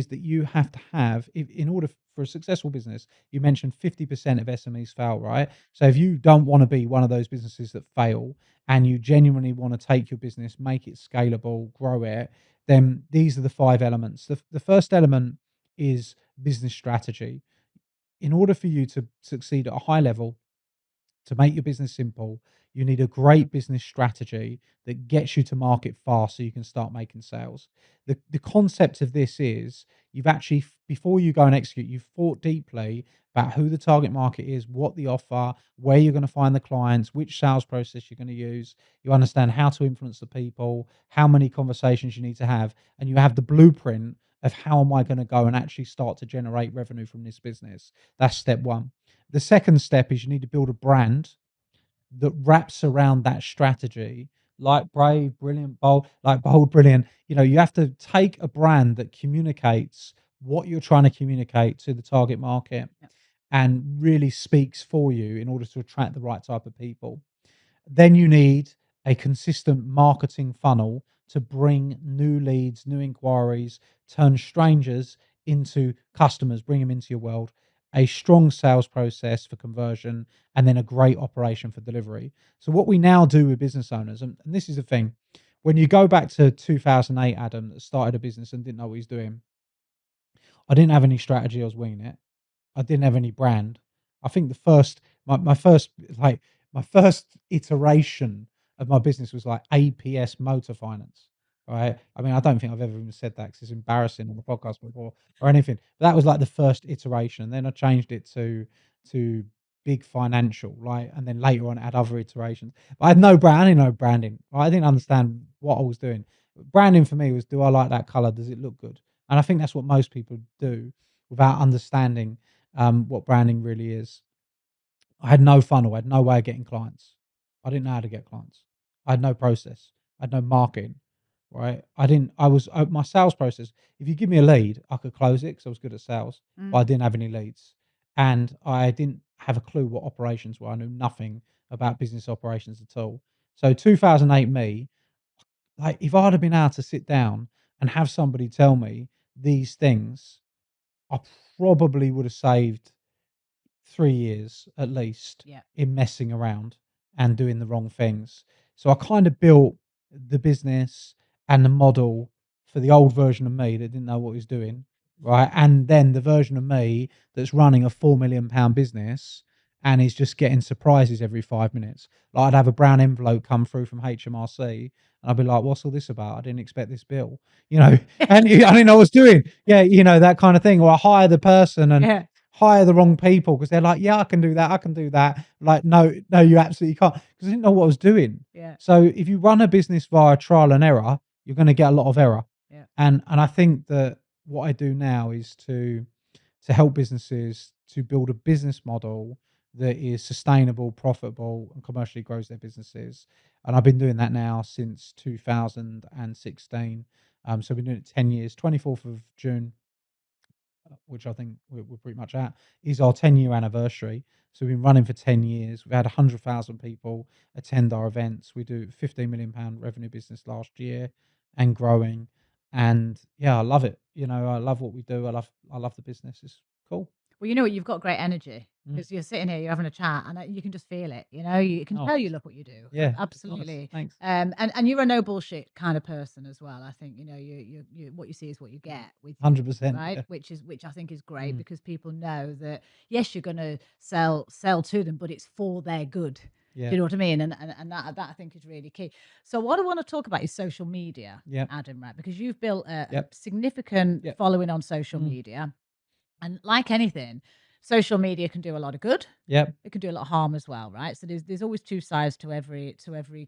that you have to have, if, in order for a successful business, you mentioned 50% of SMEs fail, right? So if you don't want to be one of those businesses that fail, and you genuinely want to take your business, make it scalable, grow it, then these are the 5 elements. The first element is business strategy. In order for you to succeed at a high level, to make your business simple, you need a great business strategy that gets you to market fast so you can start making sales. The concept of this is you've actually, before you go and execute, you've thought deeply about who the target market is, what the offer, where you're going to find the clients, which sales process you're going to use. You understand how to influence the people, how many conversations you need to have, and you have the blueprint of how am I going to go and actually start to generate revenue from this business. That's step one. The second step is you need to build a brand that wraps around that strategy, like brave, brilliant, bold, like bold, brilliant. You have to take a brand that communicates what you're trying to communicate to the target market Yeah. and really speaks for you in order to attract the right type of people. Then you need a consistent marketing funnel to bring new leads, new inquiries, turn strangers into customers, bring them into your world, a strong sales process for conversion, and then a great operation for delivery. So, what we now do with business owners, and this is the thing, when you go back to 2008, Adam, that started a business and didn't know what he's doing, I didn't have any strategy, I was winging it. I didn't have any brand. I think the first my first, like, my first iteration of my business was like APS Motor Finance, right? I mean, I don't think I've ever even said that because it's embarrassing on the podcast before or anything. But that was like the first iteration. Then I changed it to Big Financial, like, and then later on I had other iterations. But I had no brand, I didn't know branding. Right? I didn't understand what I was doing. Branding for me was, do I like that color? Does it look good? And I think that's what most people do without understanding what branding really is. I had no funnel. I had no way of getting clients. I didn't know how to get clients. I had no process. I had no marketing. Right. I didn't. I was my sales process. If you give me a lead, I could close it because I was good at sales, but I Mm. didn't have any leads, and I didn't have a clue what operations were. I knew nothing about business operations at all. So 2008 me, like, if I'd have been able to sit down and have somebody tell me these things, I probably would have saved 3 years at least Yeah. in messing around and doing the wrong things. So I kind of built the business and the model for the old version of me that didn't know what he was doing, right? And then the version of me that's running a £4 million business and is just getting surprises every 5 minutes. Like, I'd have a brown envelope come through from HMRC and I'd be like, "What's all this about? I didn't expect this bill," you know, and I didn't know what I was doing. Yeah, that kind of thing. Or I hire the person and Yeah. hire the wrong people because they're like, "Yeah, I can do that. I can do that." Like, no, no, you absolutely can't, because I didn't know what I was doing. Yeah. So if you run a business via trial and error, you're going to get a lot of error. Yeah. And I think that what I do now is to help businesses to build a business model that is sustainable, profitable, and commercially grows their businesses. And I've been doing that now since 2016. So I've been doing it 10 years. 24th of June, which I think we're pretty much at, is our 10-year anniversary. So we've been running for 10 years. We've had 100,000 people attend our events. We do £15 million revenue business last year and growing. And yeah, I love it. I love what we do. I love the business. It's cool. Well, you know what? You've got great energy Mm. because you're sitting here, you're having a chat, and you can just feel it. You can Oh, tell you love what you do. yeah, it's nice. Absolutely. Thanks. And you're a no bullshit kind of person as well. I think you what you see is what you Mm. get with you, 100%. right? Yeah. Which I think is great Mm. because people know that yes, you're going to sell to them, but it's for their good. Yeah. Do you know what I mean? And that I think is really key. So what I want to talk about is social media, Yeah. Adam, right? Because you've built a Yep. significant Yep. following on social Mm. media, and like anything, social media can do a lot of good. Yep. It can do a lot of harm as well, right? So there's always two sides to every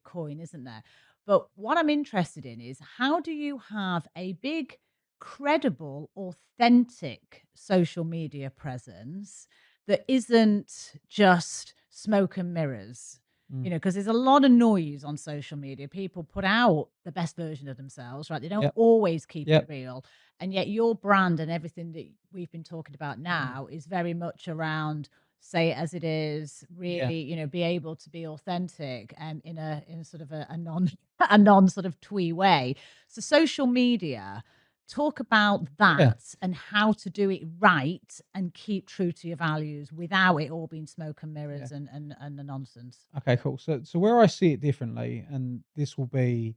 coin, isn't there? But what I'm interested in is how do you have a big, credible, authentic social media presence that isn't just smoke and mirrors? Mm. Because there's a lot of noise on social media. People put out the best version of themselves, right? They don't Yep. always keep it Yep. real. And yet your brand and everything that we've been talking about Mm. now is very much around say it as it is, Yeah. really, be able to be authentic and in a sort of a non a non sort of twee way. So social media, talk about Yeah. that and how to do it right and keep true to your values without it all being smoke and Yeah. mirrors and the nonsense. Okay, cool. So where I see it differently, and this will be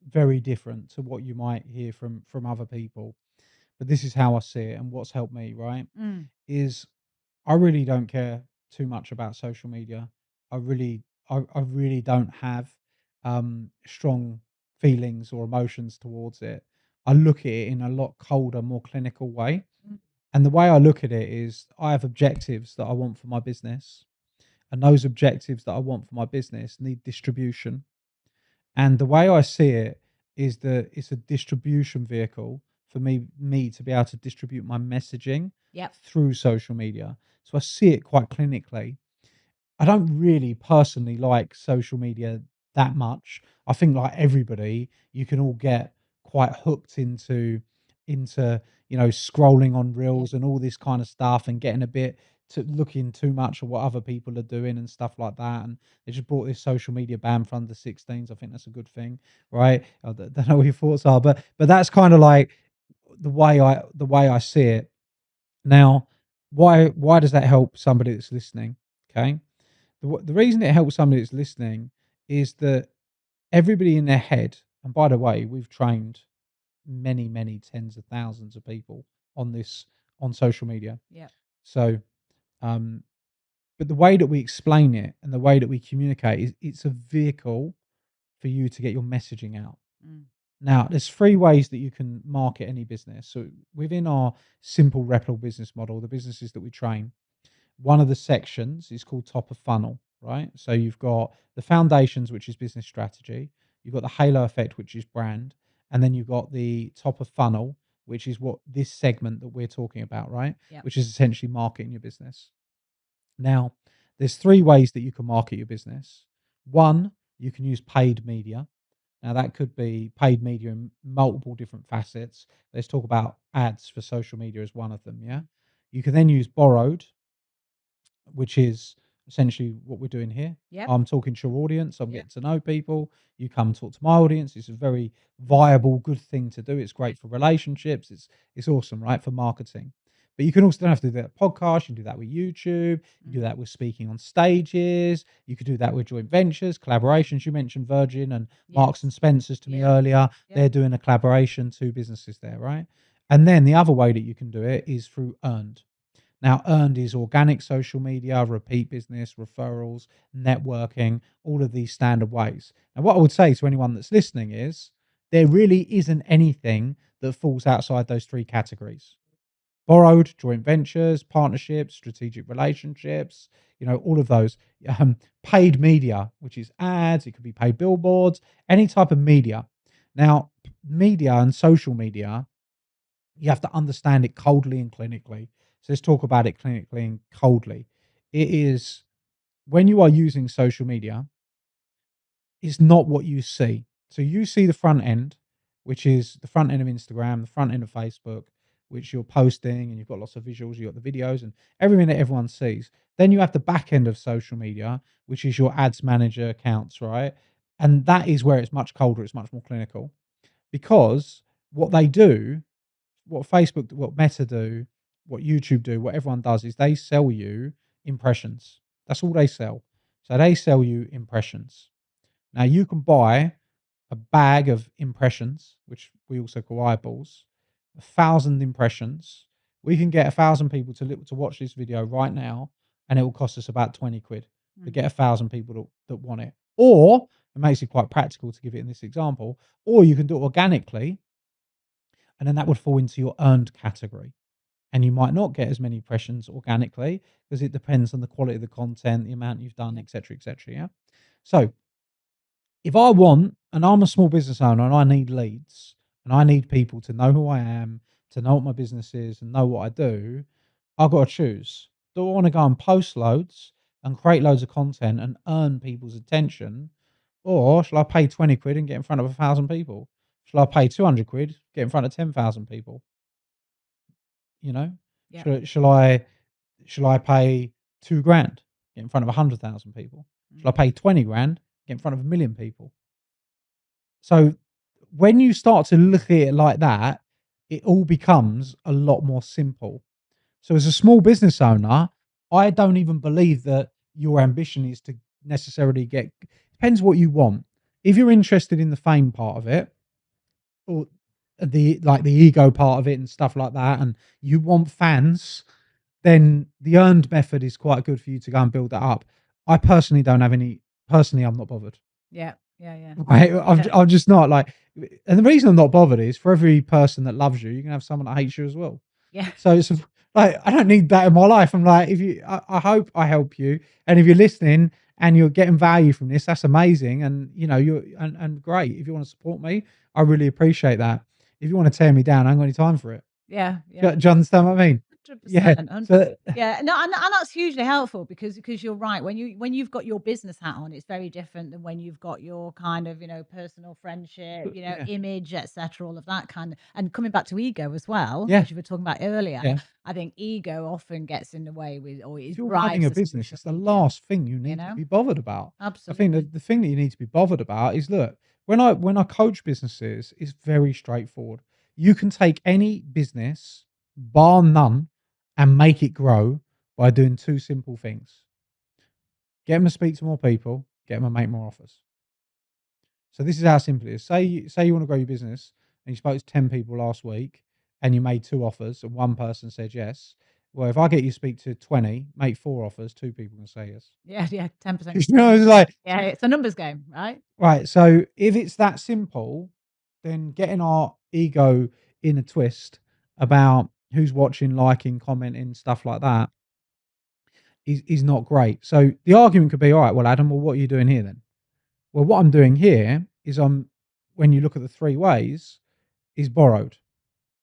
very different to what you might hear from other people, but this is how I see it and what's helped me, right? Mm. Is I really don't care too much about social media. I really don't have strong feelings or emotions towards it. I look at it in a lot colder, more clinical way. Mm. And the way I look at it is I have objectives that I want for my business. And those objectives that I want for my business need distribution. And the way I see it is that it's a distribution vehicle for me to be able to distribute my messaging Yep. through social media. So I see it quite clinically. I don't really personally like social media that much. I think, like everybody, you can all get quite hooked into scrolling on Yep. reels and all this kind of stuff and getting a bit to looking too much at what other people are doing and stuff like that. And they just brought this social media ban for under 16s. I think that's a good thing, right? I don't know what your thoughts are, but that's kind of like the way I see it. Now, why does that help somebody that's listening? Okay, the reason it helps somebody that's listening is that everybody in their head, and by the way, we've trained many, many tens of thousands of people on social media. Yep. So, um, But the way that we explain it and the way that we communicate is it's a vehicle for you to get your messaging out. Mm. Now, there's 3 ways that you can market any business. So within our simple replicable business model, the businesses that we train, one of the sections is called top of funnel, right? So you've got the foundations, which is business strategy. You've got the halo effect, which is brand. And then you've got the top of funnel, which is what this segment that we're talking about, right? Yep. Which is essentially marketing your business. Now, there's 3 ways that you can market your business. One, you can use paid media. Now, that could be paid media in multiple different facets. Let's talk about ads for social media as one of them, yeah? You can then use borrowed, which is essentially what we're doing here. Yep. I'm talking to your audience, I'm Yep. getting to know people. You come talk to my audience. It's a very viable, good thing to do. It's great for relationships. It's awesome, right? For marketing. But you can also don't have to do that podcast. You can do that with YouTube. You do Mm. that with speaking on stages. You could do that with joint ventures, collaborations. You mentioned Virgin and Marks and Yes. Spencers to me Yeah. earlier. Yep. They're doing a collaboration, 2 businesses there, right? And then the other way that you can do it is through earned. Now, earned is organic social media, repeat business, referrals, networking, all of these standard ways. And what I would say to anyone that's listening is there really isn't anything that falls outside those 3 categories. Borrowed, joint ventures, partnerships, strategic relationships, all of those. Paid media, which is ads, it could be paid billboards, any type of media. Now, media and social media, you have to understand it coldly and clinically. So let's talk about it clinically and coldly. It is when you are using social media, it's not what you see. So you see the front end, which is the front end of Instagram, the front end of Facebook, which you're posting and you've got lots of visuals, you've got the videos and everything that everyone sees. Then you have the back end of social media, which is your ads manager accounts, right? And that is where it's much colder, it's much more clinical because what they do, what Facebook, what Meta do, what YouTube do, what everyone does is they sell you impressions. That's all they sell. So they sell you impressions. Now you can buy a bag of impressions, which we also call eyeballs, 1,000 impressions. We can get 1,000 people to watch this video right now, and it will cost us about 20 quid to Mm. get 1,000 people that want it. Or it makes it quite practical to give it in this example, or you can do it organically, and then that would fall into your earned category. And you might not get as many impressions organically because it depends on the quality of the content, the amount you've done, Yep. etc., etc. Yeah. So if I want, and I'm a small business owner and I need leads and I need people to know who I am, to know what my business is and know what I do, I've got to choose. Do I want to go and post loads and create loads of content and earn people's attention? Or shall I pay 20 quid and get in front of 1,000 people? Shall I pay 200 quid, get in front of 10,000 people? You know, Yep. shall I pay 2 grand, get in front of 100,000 people? Shall I Mm. pay 20 grand, get in front of 1,000,000 people? So when you start to look at it like that, it all becomes a lot more simple. So as a small business owner, I don't even believe that your ambition is to necessarily get, depends what you want. If you're interested in the fame part of it, or the ego part of it and stuff like that, and you want fans, then the earned method is quite good for you to go and build that up. I personally don't have any. Personally, I'm not bothered. Yeah. Yeah. Yeah. Right? Yeah. I'm just not like, and the reason I'm not bothered is for every person that loves you, you can have someone that hates you as well. Yeah. So it's like I don't need that in my life. I'm like, if you, I hope I help you, and if you're listening and you're getting value from this, that's amazing. And you're and great. If you want to support me, I really appreciate that. If you want to tear me down, I ain't got any time for it. Yeah. Do you understand what I mean? Yeah. 100%, 100. So Yeah, no, and that's hugely helpful because you're right. When you've got your business hat on, it's very different than when you've got your kind of personal friendship, yeah, image, etc. All of that kind of, and coming back to ego as well, yeah, as you were talking about earlier. yeah. I think ego often gets in the way with, or If it you're running drives a the business, social it's the media. last thing you You need to know, be bothered about. I think absolutely. that the thing that you need to be bothered about is look, when I coach businesses, it's very straightforward. You can take any business, bar none, and make it grow by doing 2 simple things. Get them to speak to more people, get them to make more offers. So this is how simple it is. Say you want to grow your business and you spoke to 10 people last week and you made 2 offers and one person said yes. Well, if I get you to speak to 20, make 4 offers, 2 people can say yes. Yeah, yeah, 10% You can say know, no. it's like, Yeah, it's a numbers game, right? right, so if it's that simple, then getting our ego in a twist about who's watching, liking, commenting, stuff like that is not great. So the argument could be, all right, well, Adam, well, what are you doing here then? Well, what I'm doing here is when you look at the 3 ways, is borrowed.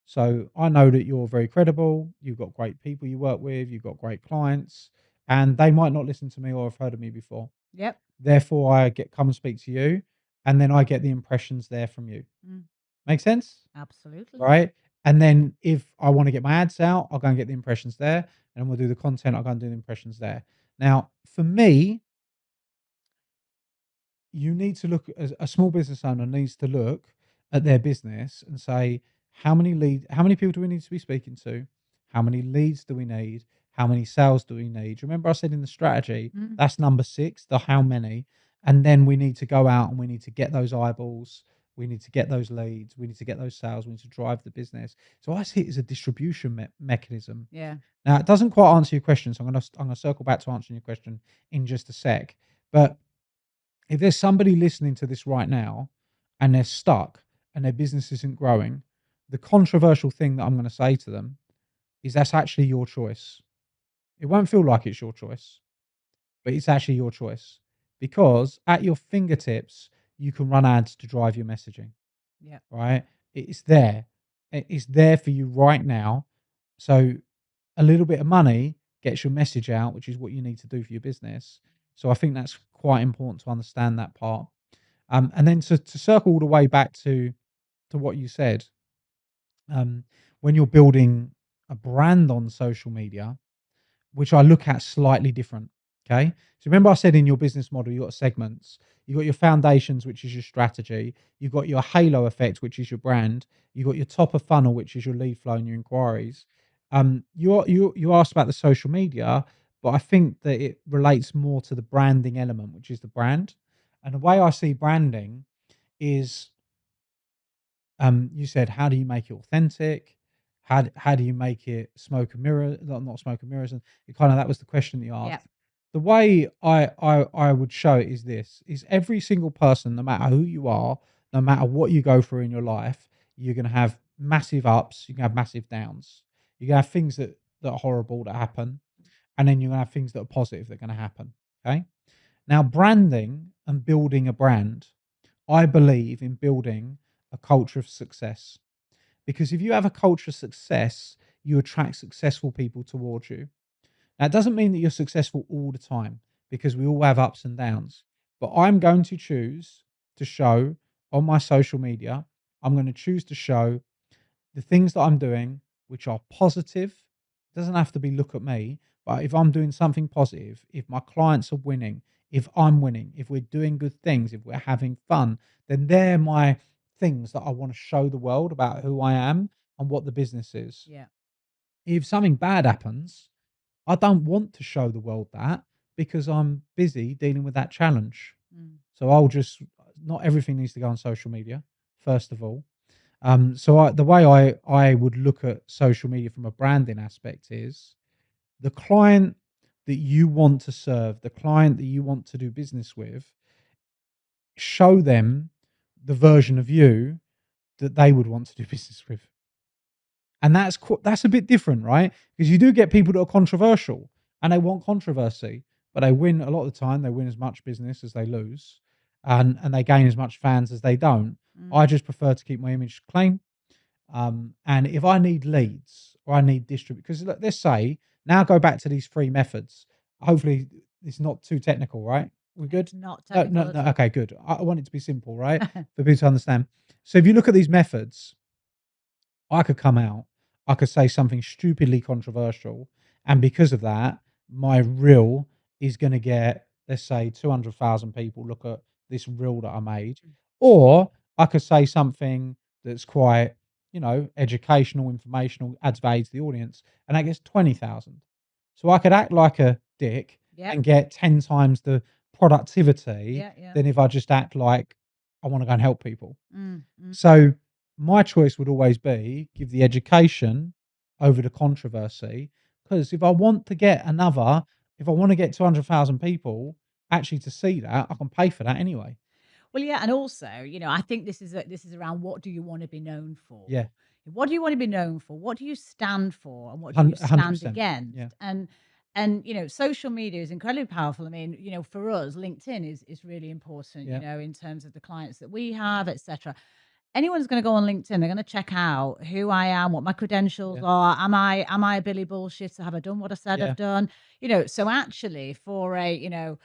So I know that you're very credible. You've got great people you work with. You've got great clients, and they might not listen to me or have heard of me before. Yep. Therefore, I come and speak to you, and then I get the impressions there from you. Mm, Make sense, absolutely. right? And then if I want to get my ads out, I'll go and get the impressions there, and we'll do the content. I'll go and do the impressions there. Now, for me, you need to look as a small business owner needs to look at their business and say, how many people do we need to be speaking to? How many leads do we need? How many sales do we need? Remember I said in the strategy, Mm, that's number 6, the how many. And then we need to go out and we need to get those eyeballs. We need to get those leads. We need to get those sales. We need to drive the business. So I see it as a distribution mechanism. yeah. Now, it doesn't quite answer your question. So I'm gonna circle back to answering your question in just a sec. But if there's somebody listening to this right now and they're stuck and their business isn't growing, the controversial thing that I'm going to say to them is that's actually your choice. It won't feel like it's your choice, but it's actually your choice because at your fingertips, you can run ads to drive your messaging, Yeah. right? It's there. It's there for you right now. So a little bit of money gets your message out, which is what you need to do for your business. So I think that's quite important to understand that part. And then to circle all the way back to what you said, um, when you're building a brand on social media, which I look at slightly different. Okay. So remember I said in your business model, you got segments. You got your foundations, which is your strategy. You've got your halo effect, which is your brand. You got your top of funnel, which is your lead flow and your inquiries. You asked about the social media, but I think that it relates more to the branding element, which is the brand. And the way I see branding is you said, how do you make it authentic? How do you make it smoke and mirror? Not smoke and mirrors, and it kind of that was the question that you Yeah. asked. The way I would show it is this: is every single person, no matter who you are, no matter what you go through in your life, you're going to have massive ups, you can have massive downs. You're going to have things that are horrible that happen, and then you're going to have things that are positive that are going to happen. Okay. Now, branding and building a brand, I believe in building a culture of success. Because if you have a culture of success, you attract successful people towards you. Now, it doesn't mean that you're successful all the time because we all have ups and downs. But I'm going to choose to show on my social media, I'm going to choose to show the things that I'm doing, which are positive, doesn't have to be look at me, but if I'm doing something positive, if my clients are winning, if I'm winning, if we're doing good things, if we're having fun, then they're my things that I want to show the world about who I am and what the business is. Yeah. If something bad happens, I don't want to show the world that because I'm busy dealing with that challenge. Mm, So not everything needs to go on social media, first of all. The way I would look at social media from a branding aspect is the client that you want to serve, the client that you want to do business with, show them the version of you that they would want to do business with. And that's a bit different, right? Because you do get people that are controversial and they want controversy, but they win a lot of the time. They win as much business as they lose, and they gain as much fans as they don't. I mm, just prefer to keep my image clean. And if I need leads or I need because let's say now go back to these 3 methods. Hopefully, it's not too technical, right? We're good. it's not No, technical no, at no. all. Okay, good. I want it to be simple, right, for people to understand. So if you look at these methods, I could come out, I could say something stupidly controversial, and because of that, my reel is gonna get, let's say, 200,000 people look at this reel that I made. Or I could say something that's quite, educational, informational, adds value to the audience, and that gets 20,000. So I could act like a dick Yep. and get 10 times the productivity Yeah, yeah. than if I just act like I wanna go and help people. Mm, mm, So my choice would always be give the education over the controversy, 'Cause if I want to get another if I wanna get 200,000 people actually to see that, I can pay for that anyway. Well, yeah, and also, I think this is around what do you want to be known for? Yeah, What do you want to be known for? What do you stand for, and what do you stand 100%. against? Yeah, And social media is incredibly powerful. I mean, for us, LinkedIn is really important. yeah, In terms of the clients that we have, etc. Anyone's going to go on LinkedIn, they're going to check out who I am, what my credentials yeah, are. Am I a Billy bullshitter? Have I done what I said yeah, I've done? So actually, for a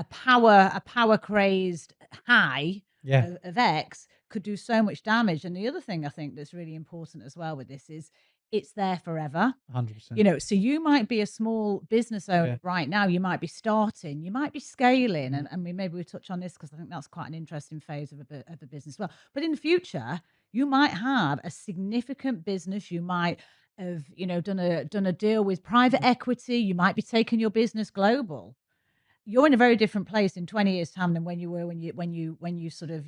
power crazed high yeah, of X could do so much damage. And the other thing I think that's really important as well with this is it's there forever. 100%. So you might be a small business owner Yeah, right now, you might be starting, you might be scaling, mhm, and maybe we touch on this because I think that's quite an interesting phase of a business as well. But in the future, you might have a significant business. You might have, done a deal with mhm, private equity. You might be taking your business global. You're in a very different place in 20 years' time than when you were when you sort of,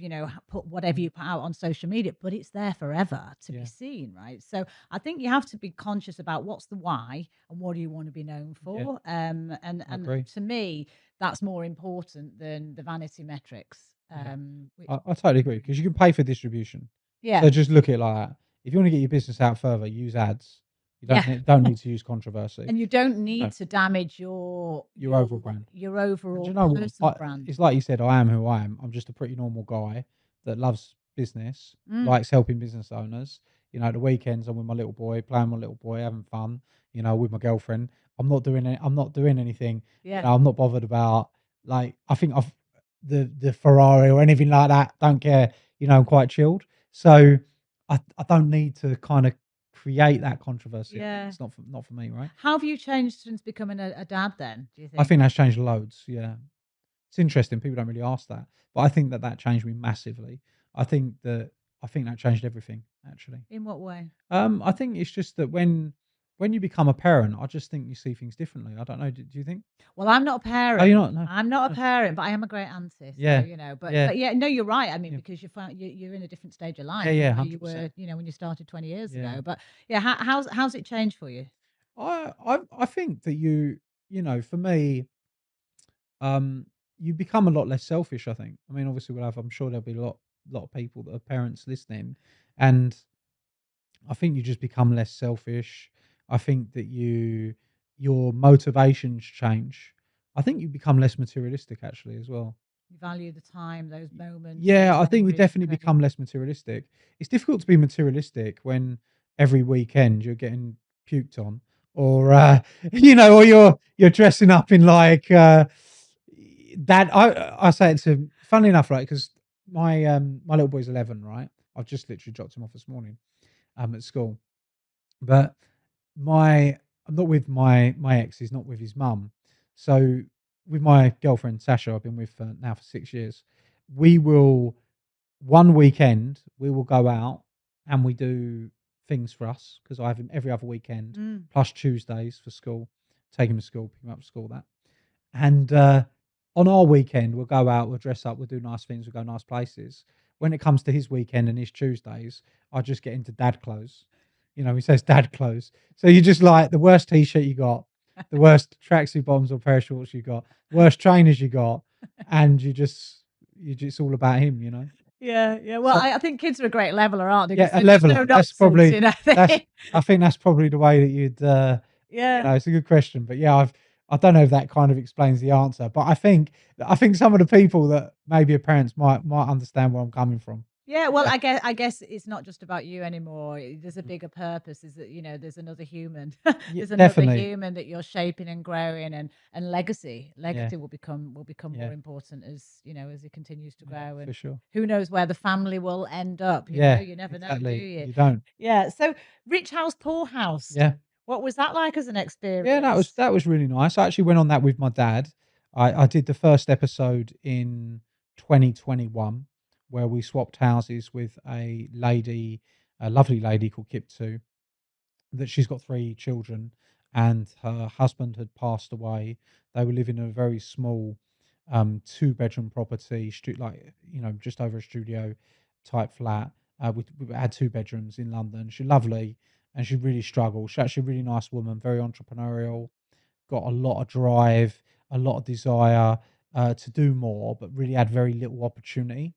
put whatever mhm, you put out on social media, but it's there forever to be yeah, seen, right? So I think you have to be conscious about what's the why and what do you want to be known yeah, for. And I agree. to me, that's more important than the vanity metrics. Yeah. Which I totally agree because you can pay for distribution. yeah, So just look at it like that. If you wanna get your business out further, use ads. You yeah. don't need to use controversy. And you don't No, need to damage your your your overall brand. your And do overall you know what? personal brand. It's like you said, I am who I am. I'm just a pretty normal guy that loves business, Mm, likes helping business owners. At the weekends, I'm with my little boy, playing with my little boy, having fun. With my girlfriend. I'm not doing anything. yeah, I'm not bothered about like. I think I've the Ferrari or anything like that. Don't care. I'm quite chilled. So I don't need to kind of create that controversy. I think yeah. it's not for me, right? How have you changed since becoming a dad then, do you I think? think that's changed loads. Yeah. It's interesting, people don't really ask that, but I think that that changed me massively. I think that I think that changed everything, actually. In what way? I think it's just that when you become a parent, I just think you see things differently. I don't know, do you think? Well, I'm not a Oh, you're parent. not? No. I'm not a Oh, parent, but I am a great auntie. So, yeah. but Yeah. but yeah, no, you're right. I mean, Yeah. because you're in a different stage of Yeah, life from yeah, where you 100%. were, when you started 20 years Yeah. ago. But yeah, how's it changed for you? I think that for me, um, you become a lot less selfish, I think. I mean, obviously, I'm sure there'll be a lot of people that are parents listening, and I think you just become less selfish. I think that your motivations change. I think you become less materialistic actually as well. You value the time, those moments, Yeah, those I think we memories, definitely incredible. become less materialistic. It's difficult to be materialistic when every weekend you're getting puked on, or or you're dressing up in like that. I say it to funnily enough, right? Because my little boy's 11, right? I've just literally dropped him off this morning at school, but my I'm not with my ex, he's not with his mum. So with my girlfriend Sasha, I've been with now for 6 years. We will one weekend we will go out and we do things for us because I have him every other weekend Mm. plus Tuesdays for school. Take him to school, pick him up to school. That and on our weekend, we'll go out, we'll dress up, we'll do nice things, we'll go nice places. When it comes to his weekend and his Tuesdays, I just get into dad clothes. He says dad clothes. So you just like the worst t-shirt you got, the worst tracksuit bottoms or pair of shorts you got, worst trainers you got, and you just all about him. Yeah, yeah. Well, So I think kids are a great leveler, aren't they? yeah, Because a they're just no leveler. That's nonsense, probably that's They I think that's probably the way that you'd yeah. it's a good question, but yeah, I don't know if that kind of explains the answer, but I think some of the people that maybe are parents might understand where I'm coming from. Yeah, well, Yeah, I guess it's not just about you anymore. There's a mhm. bigger purpose. Is that there's another human. Yeah, There's another definitely. human that you're shaping and growing, and legacy. Yeah, Legacy will become more yeah, important as he continues to yeah, grow, and for sure. who knows where the family will end up. Yeah, You never know, do exactly. you? You don't. Yeah. So, rich house, poor house. Yeah. What was that like as an Yeah, that was experience? that was really nice. I actually went on that with my dad. I did the first episode in 2021 where we swapped houses with a lovely lady called Kiptu, that she's got 3 children and her husband had passed away. They were living in a very small, 2-bedroom property, just over a studio type flat. We had 2 bedrooms in London. She's lovely. and she really struggled. She's actually a really nice woman, very entrepreneurial, got a lot of drive, a lot of desire to do more, but really had very little opportunity.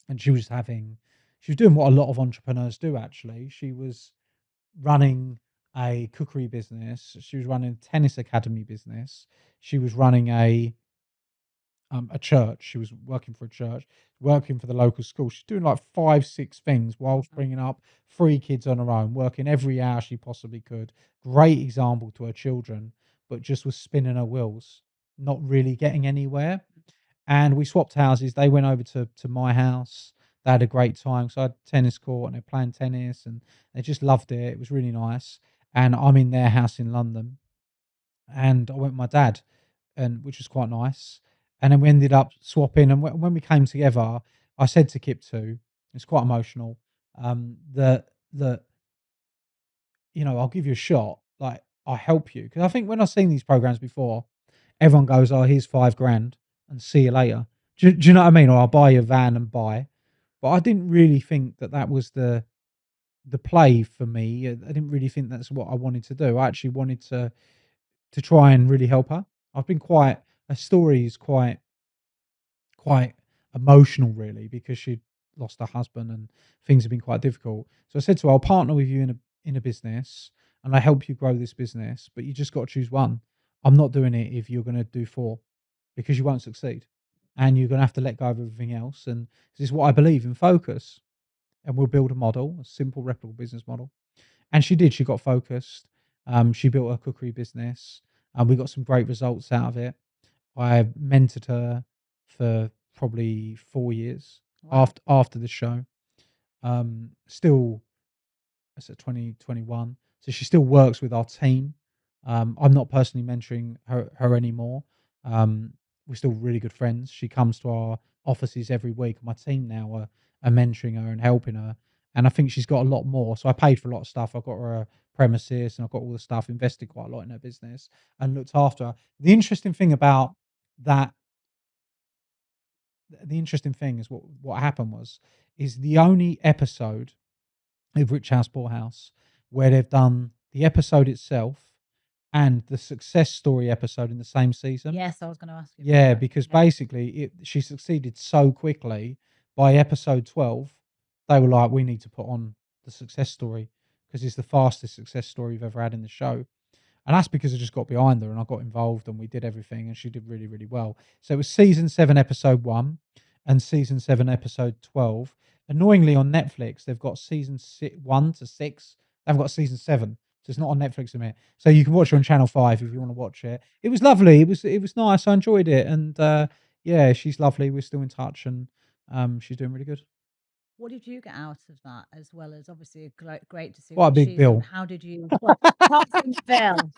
And she was doing what a lot of entrepreneurs do. Actually, she was running a cookery business. She was running a tennis academy business. She was running a church. She was working for a church, working for the local school. She's doing like 5, 6 things whilst Wow. bringing up 3 kids on her own, working every hour she possibly could. Great example to her children, but just was spinning her wheels, not really getting anywhere. And we swapped houses. They went over to my house. They had a great time. So I had a tennis court and they're playing tennis and they just loved it. It was really nice. And I'm in their house in London. And I went with my dad, and which was quite nice. And then we ended up swapping. And when we came together, I said to Kip too, it's quite emotional, that I'll give you a shot. Like I'll help you because I think when I've seen these programs before, everyone goes, "Oh, here's 5 grand and see you later." Do you know what I mean? Or I'll buy you a van and buy. But I didn't really think that was the play for me. I didn't really think that's what I wanted to do. I actually wanted to try and really help her. I've been quite her story is quite emotional really because she lost her husband and things have been quite difficult. So I said to her, I'll partner with you in a business and I help you grow this business, but you just got to choose one. I'm not doing it if you're going to do 4 because you won't succeed. And you're going to have to let go of everything else. And this is what I believe in focus. And we'll build a model, a simple, replicable business model. And she did. She got focused. She built a cookery business, and we got some great results out of it. I mentored her for probably 4 years Wow. after the show. Still That's at 2021. So she still works with our team. I'm not personally mentoring her anymore. Um, we're still really good friends. She comes to our offices every week. My team now are mentoring her and helping her. And I think she's got a lot more. So I paid for a lot of stuff. I got her a premises and I've got all the stuff, invested quite a lot in her business and looked after her. The interesting thing about that, the interesting thing is what happened is the only episode with Rich House Poor House, where they've done the episode itself and the success story episode in the same season. Yes, I was going to ask you about Yeah, that. because Yeah. basically she succeeded so quickly. By episode 12, they were like, we need to put on the success story because it's the fastest success story we've ever had in the show. And that's because I just got behind her and I got involved and we did everything and she did really, really well. So it was season 7, episode 1 and season 7, episode 12. Annoyingly on Netflix, they've got season 1 to 6. They've got season 7. So it's not on Netflix a minute. So you can watch it on Channel 5 if you want to watch it. It was lovely. It was nice. I enjoyed it. And yeah, she's lovely. We're still in touch and she's doing really good. What did you get out of that, as well as obviously great to see Quite a what big she's done? bill. How did you well, apart from the bill,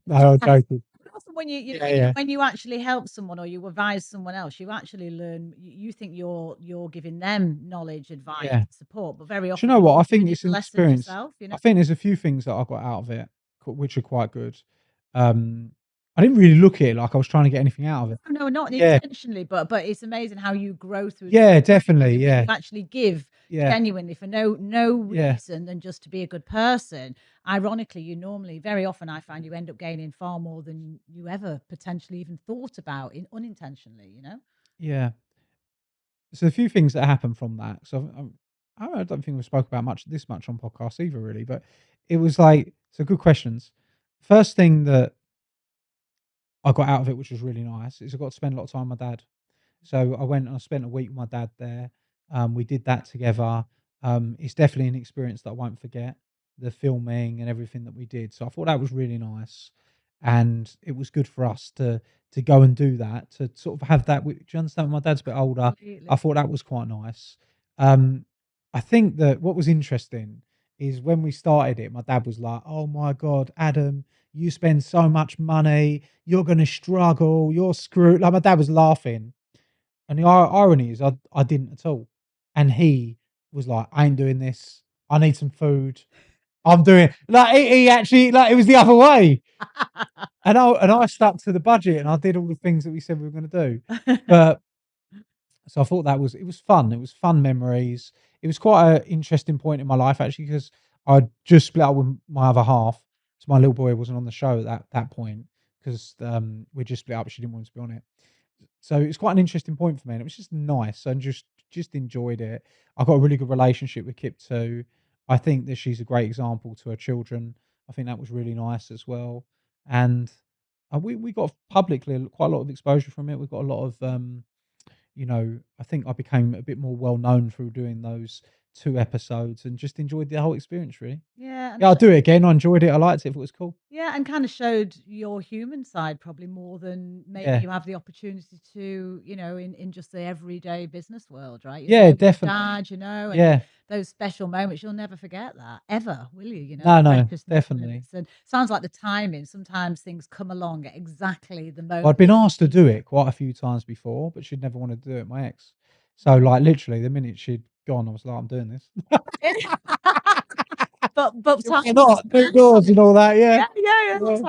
No, I'm joking. but also when Yeah, yeah, when you actually help someone or you advise someone else, you actually learn. You think you're giving them knowledge, advice, yeah. support, but very Do you often know what? you're I doing think it it's the an lessons experience. yourself. I think there's a few things that I got out of it, which are quite good. Um, I didn't really look at it like I was trying to get anything out of it. No, not Yeah, intentionally, but it's amazing how you grow through the yeah, definitely. experience when you Yeah, actually give yeah, genuinely for no yeah, reason than just to be a good person. Ironically, you normally very often I find you end up gaining far more than you ever potentially even thought about in unintentionally, you know? yeah. So a few things that happened from that. So I don't think we spoke about this much on podcasts either, really. But it was like so good questions. First thing that I got out of it, which was really nice, is I got to spend a lot of time with my dad. So I went and I spent a week with my dad there. We did that together. It's definitely an experience that I won't forget. The filming and everything that we did. So I thought that was really nice, and it was good for us to go and do that. To sort of have that. Do you understand? My dad's a bit older. Absolutely. I thought that was quite nice. Um, I think that what was interesting is when we started it, my dad was like, "Oh my god, Adam, you spend so much money. You're going to struggle. You're screwed." Like my dad was laughing and the irony is I didn't at all. And he was like, "I ain't doing this. I need some food. I'm doing" like, he actually like, it was the other way. And I stuck to the budget, and I did all the things that we said we were gonna do. But so I thought it was fun. It was fun memories. It was quite an interesting point in my life, actually, because I'd just split up with my other half, so my little boy wasn't on the show at that point 'cause, we just split up, she didn't want to be on it. So it's quite an interesting point for me, and it was just nice and just enjoyed it. I got a really good relationship with Kip too. I think that she's a great example to her children. I think that was really nice as well, and, we got publicly quite a lot of exposure from it. We got a lot of, I think I became a bit more well known through doing those 2 episodes and just enjoyed the whole experience really. Yeah, and Yeah, I'd do it again. I enjoyed it. I liked it if it was cool. yeah, and kind of showed your human side probably more than maybe Yeah. you have the opportunity to, in just the everyday business world, right? You're Yeah, there with your definitely. dad, and Yeah. those special moments, you'll never forget that ever, will you? No, The no, precious definitely. moments. And sounds like the timing. Sometimes things come along at exactly the Well, I'd moment been you asked to need do them. it quite a few times before, but she'd never wanted to do it, my ex. So, like, literally the minute she'd gone, I was like, "I'm doing this." But Yeah, why time not? New doors and all that, yeah. yeah, yeah, yeah, that's Yeah. So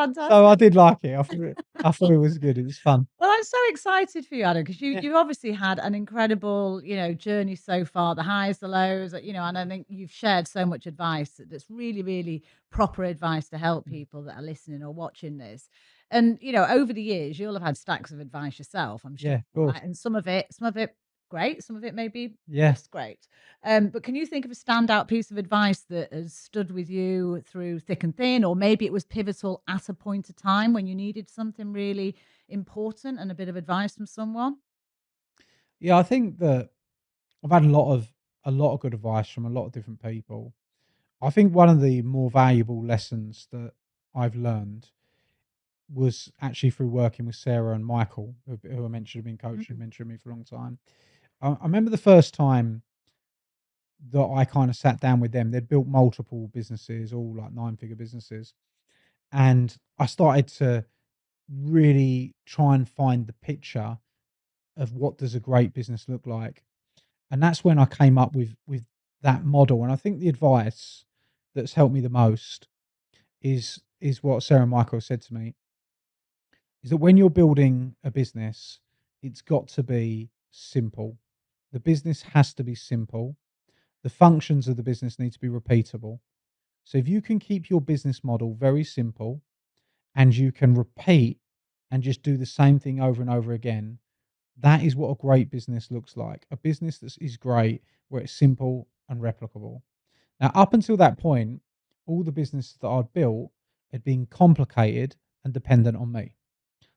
I fantastic. did like it. I thought it was good. It was fun. Well, I'm so excited for you, Adam, because Yeah. you've obviously had an incredible, journey so far, the highs, the lows, and I think you've shared so much advice that's really, really proper advice to help Mm. people that are listening or watching this. And, over the years, you'll have had stacks of advice yourself, I'm sure, Yeah, of right? course. And some of it great, some of it maybe Yeah. less great. But can you think of a standout piece of advice that has stood with you through thick and thin, or maybe it was pivotal at a point of time when you needed something really important and a bit of advice from someone? Yeah, I think that I've had a lot of good advice from a lot of different people. I think one of the more valuable lessons that I've learned was actually through working with Sarah and Michael, who I mentioned have been coaching, Mm. mentoring me for a long time. I remember the first time that I kind of sat down with them. They'd built multiple businesses, all like nine-figure businesses, and I started to really try and find the picture of what does a great business look like. And that's when I came up with that model. And I think the advice that's helped me the most is what Sarah and Michael said to me, is that when you're building a business, it's got to be simple. The business has to be simple. The functions of the business need to be repeatable. So if you can keep your business model very simple and you can repeat and just do the same thing over and over again, that is what a great business looks like. A business that is great where it's simple and replicable. Now, up until that point, all the businesses that I'd built had been complicated and dependent on me.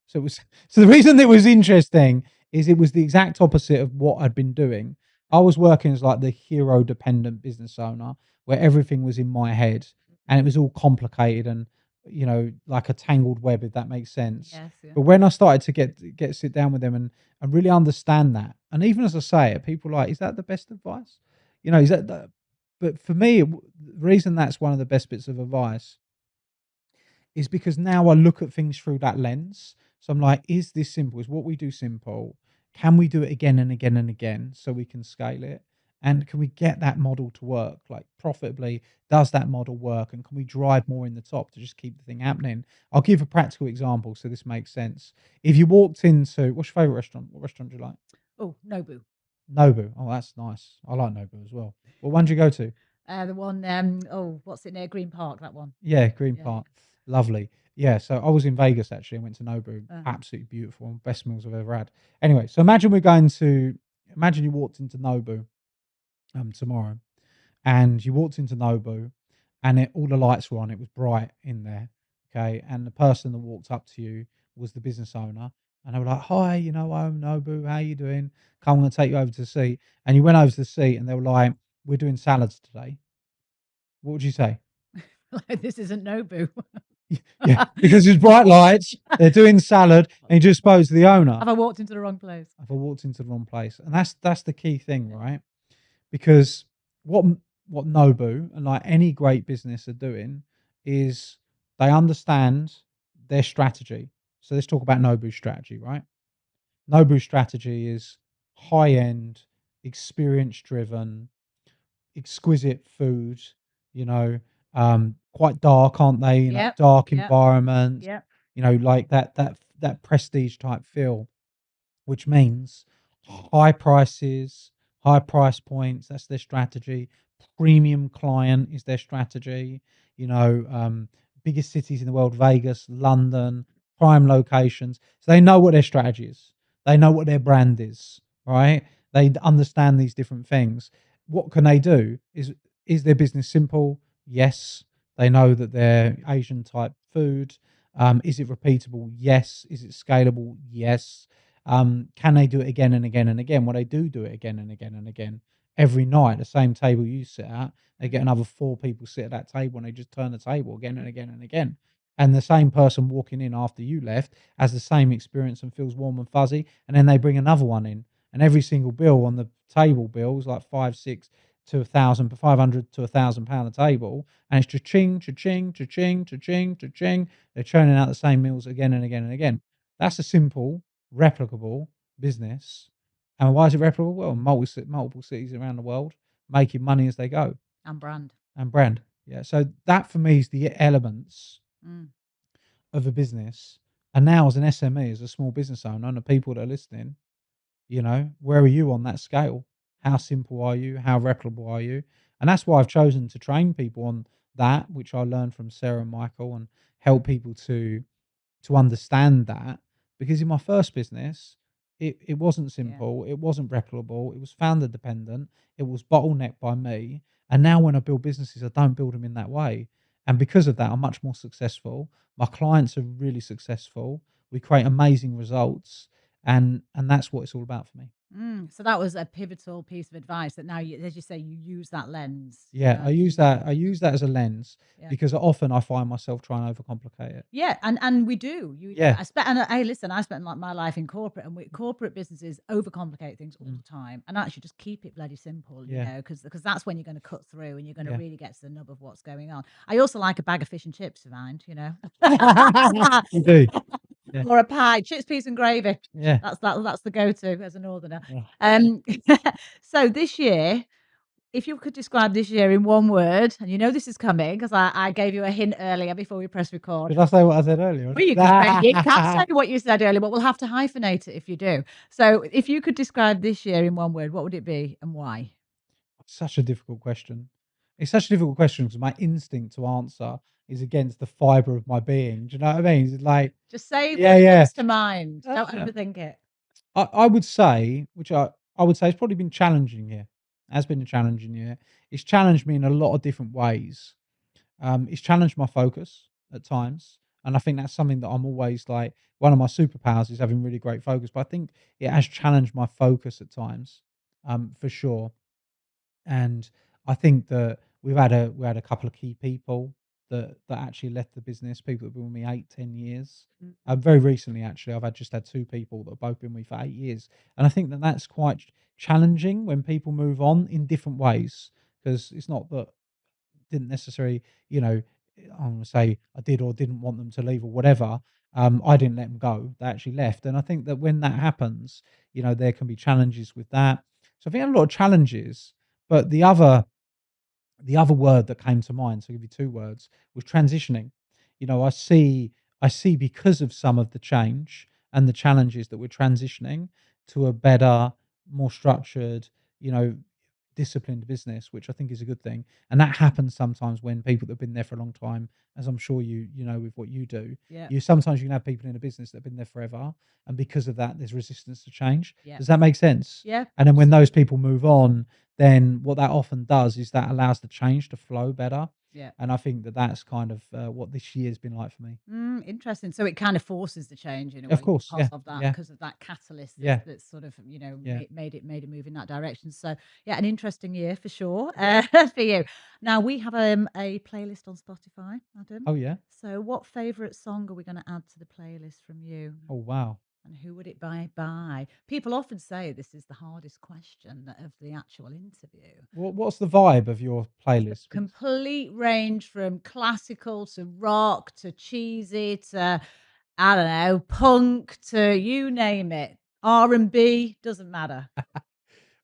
So it was so the reason that was interesting is it was the exact opposite of what I'd been doing. I was working as like the hero dependent business owner where everything was in my head and it was all complicated and like a tangled web, if that makes sense. Yes, yeah. But when I started to get sit down with them and really understand that, and even as I say it, people are like, is that the best advice? Is that the but for me, the reason that's one of the best bits of advice is because now I look at things through that lens. So I'm like, is this simple? Is what we do simple? Can we do it again and again and again so we can scale it? And can we get that model to work like profitably? Does that model work? And can we drive more in the top to just keep the thing happening? I'll give a practical example so this makes sense. If you walked into what's your favorite restaurant? What restaurant do you like? Oh, Nobu. Nobu. Oh, that's nice. I like Nobu as well. What one do you go to? The one, what's it near Green Park, that one. Yeah, Green Yeah. Park. Lovely. Yeah, so I was in Vegas actually. I went to Nobu. Uh-huh. Absolutely beautiful. Best meals I've ever had. Anyway, so imagine you walked into Nobu tomorrow and you walked into Nobu and all the lights were on. It was bright in there. Okay. And the person that walked up to you was the business owner. And they were like, hi, I own Nobu. How you doing? Come, I'm going to take you over to the seat. And you went over to the seat and they were like, we're doing salads today. What would you say? Like, this isn't Nobu. Yeah, because there's bright lights, they're doing salad, and you just suppose to the owner, Have I walked into the wrong place? "Have I walked into the wrong place?" And that's the key thing, right? Because what what Nobu and like any great business are doing is they understand their strategy. So let's talk about Nobu's strategy, right? Nobu's strategy is high end, experience driven, exquisite food, you know, quite dark, aren't they? Yep, Dark yep, environments, yep. like that prestige type feel, which means high prices, high price points. That's their strategy. premium client is their strategy. You know, biggest cities in the world, Vegas, London, prime locations. So they know what their strategy is. They know what their brand is, right? They understand these different things. What can they do? Is their business simple? Yes. They know that they're Asian type food. Is it repeatable? Yes. Is it scalable? Yes. Can they do it again and again and again? Well, they do it again and again and again. Every night, the same table you sit at, they get another 4 people sit at that table, and they just turn the table again and again and again. And the same person walking in after you left has the same experience and feels warm and fuzzy, and then they bring another one in. And every single bill on the table bill is like 5, 6 to 1,000, 500 to £1,000 a table, and it's cha-ching, cha-ching, cha-ching, cha-ching, cha-ching. They're churning out the same meals again and again and again. That's a simple, replicable business. And why is it replicable? Well, multiple cities around the world making money as they go, And brand. and brand. Yeah. So that for me is the elements Mm. of a business. And now as an SME, as a small business owner, and the people that are listening, where are you on that scale? How simple are you? How replicable are you? And that's why I've chosen to train people on that, which I learned from Sarah and Michael, and help people to understand that, because in my first business, it wasn't Yeah. simple, it wasn't replicable, it was founder dependent, it was bottlenecked by me. And now when I build businesses, I don't build them in that way. And because of that, I'm much more successful. My clients are really successful. We create amazing results, and that's what it's all about for me. So that was a pivotal piece of advice that now you, as you say, you use that lens, Yeah, I to use make that. I use that as a lens yeah. because often I find myself trying to overcomplicate it. Yeah, and we do. You Yeah. I spent and hey, listen, I spent like my life in corporate, and corporate businesses overcomplicate things all Mm. the time, and actually just keep it bloody simple, Yeah. because that's when you're going to cut through and you're going to Yeah. really get to the nub of what's going on. I also like a bag of fish and chips to mind. You do. Yeah. Or a pie, chips, peas, and gravy. Yeah. That's the go-to as a northerner. Yeah. Um, so this year, if you could describe this year in one word, and you know this is coming because I gave you a hint earlier before we press record. Did I say what I said earlier? Well, you can say what you said earlier, but we'll have to hyphenate it if you do. So, if you could describe this year in one word, what would it be and why? Such a difficult question. It's such a difficult question because my instinct to answer is against the fibre of my being. Do you know what I mean? It's like, Just say yeah, what yeah. comes to mind. Don't Uh, overthink it. I would say, which I would say it's probably been challenging year. Has been a challenging year. It's challenged me in a lot of different ways. It's challenged my focus at times, and I think that's something that I'm always like. One of my superpowers is having really great focus, but I think it has challenged my focus at times, for sure. And I think that we had a couple of key people that actually left the business. People that have been with me 8, 10 years. Mm. Very recently, actually, I've just had 2 people that have both been with me for 8 years, and I think that that's quite challenging when people move on in different ways, because it's not that didn't necessarily, you know, I'm gonna say I did or didn't want them to leave or whatever. I didn't let them go. They actually left. And I think that when that happens, there can be challenges with that. So I think I had a lot of challenges, but the other word that came to mind, so I'll give you 2 words, was transitioning. I see because of some of the change and the challenges that we're transitioning to a better, more structured, you know, disciplined business, which I think is a good thing. And that happens sometimes when people that have been there for a long time, as I'm sure you know with what you do, Yeah, you can have people in a business that have been there forever, and because of that, there's resistance to change. yeah, Does that make sense? yeah, And then when those people move on, then what that often does is that allows the change to flow better. yeah. And I think that that's kind of what this year's been like for me. Interesting. So it kind of forces the change in a Of way course, because yeah, of that, yeah, because of that catalyst yeah, that's sort of yeah. made it move in that direction. So yeah, an interesting year for sure for you. Now we have a playlist on Spotify, Adam. Oh yeah. So what favourite song are we going to add to the playlist from you? Oh wow. And who would it be by? People often say this is the hardest question of the actual interview. What's the vibe of your playlist? Complete range from classical to rock to cheesy to, I don't know, punk to you name it. R&B, doesn't matter.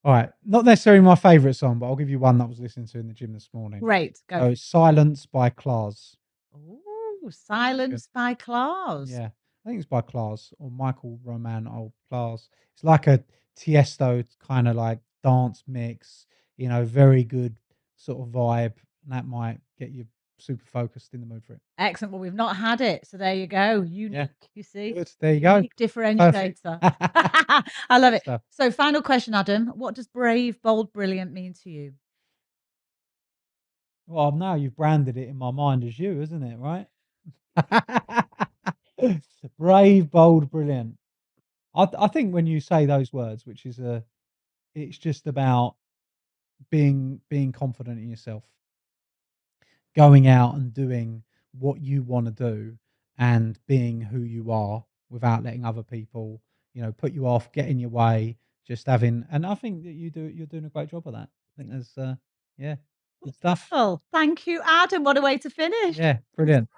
All right, not necessarily my favourite song, but I'll give you one that I was listening to in the gym this morning. Great, go So for it's "Silence" by Claws. it. Ooh, It's good. Silence by Claws. Yeah, I think it's by Claws or Michael Roman or Claws. It's like a Tiesto kind of like dance mix. Very good, sort of vibe, and that might get you super focused in the mood for it. Excellent. Well, we've not had it, so there you go. Yeah, Unique, you see? good. There you go. Unique Perfect. differentiator. I love Good it. stuff. So final question, Adam. What does brave, bold, brilliant mean to you? Well, now you've branded it in my mind as you, isn't it, right? Brave, bold, brilliant. I think when you say those words, which is it's just about being confident in yourself, going out and doing what you wanna do, and being who you are without letting other people, put you off, get in your way, just having and I think that you're doing a great job of that. I think there's, yeah, good stuff. Well, thank you, Adam. What a way to finish. Yeah, brilliant.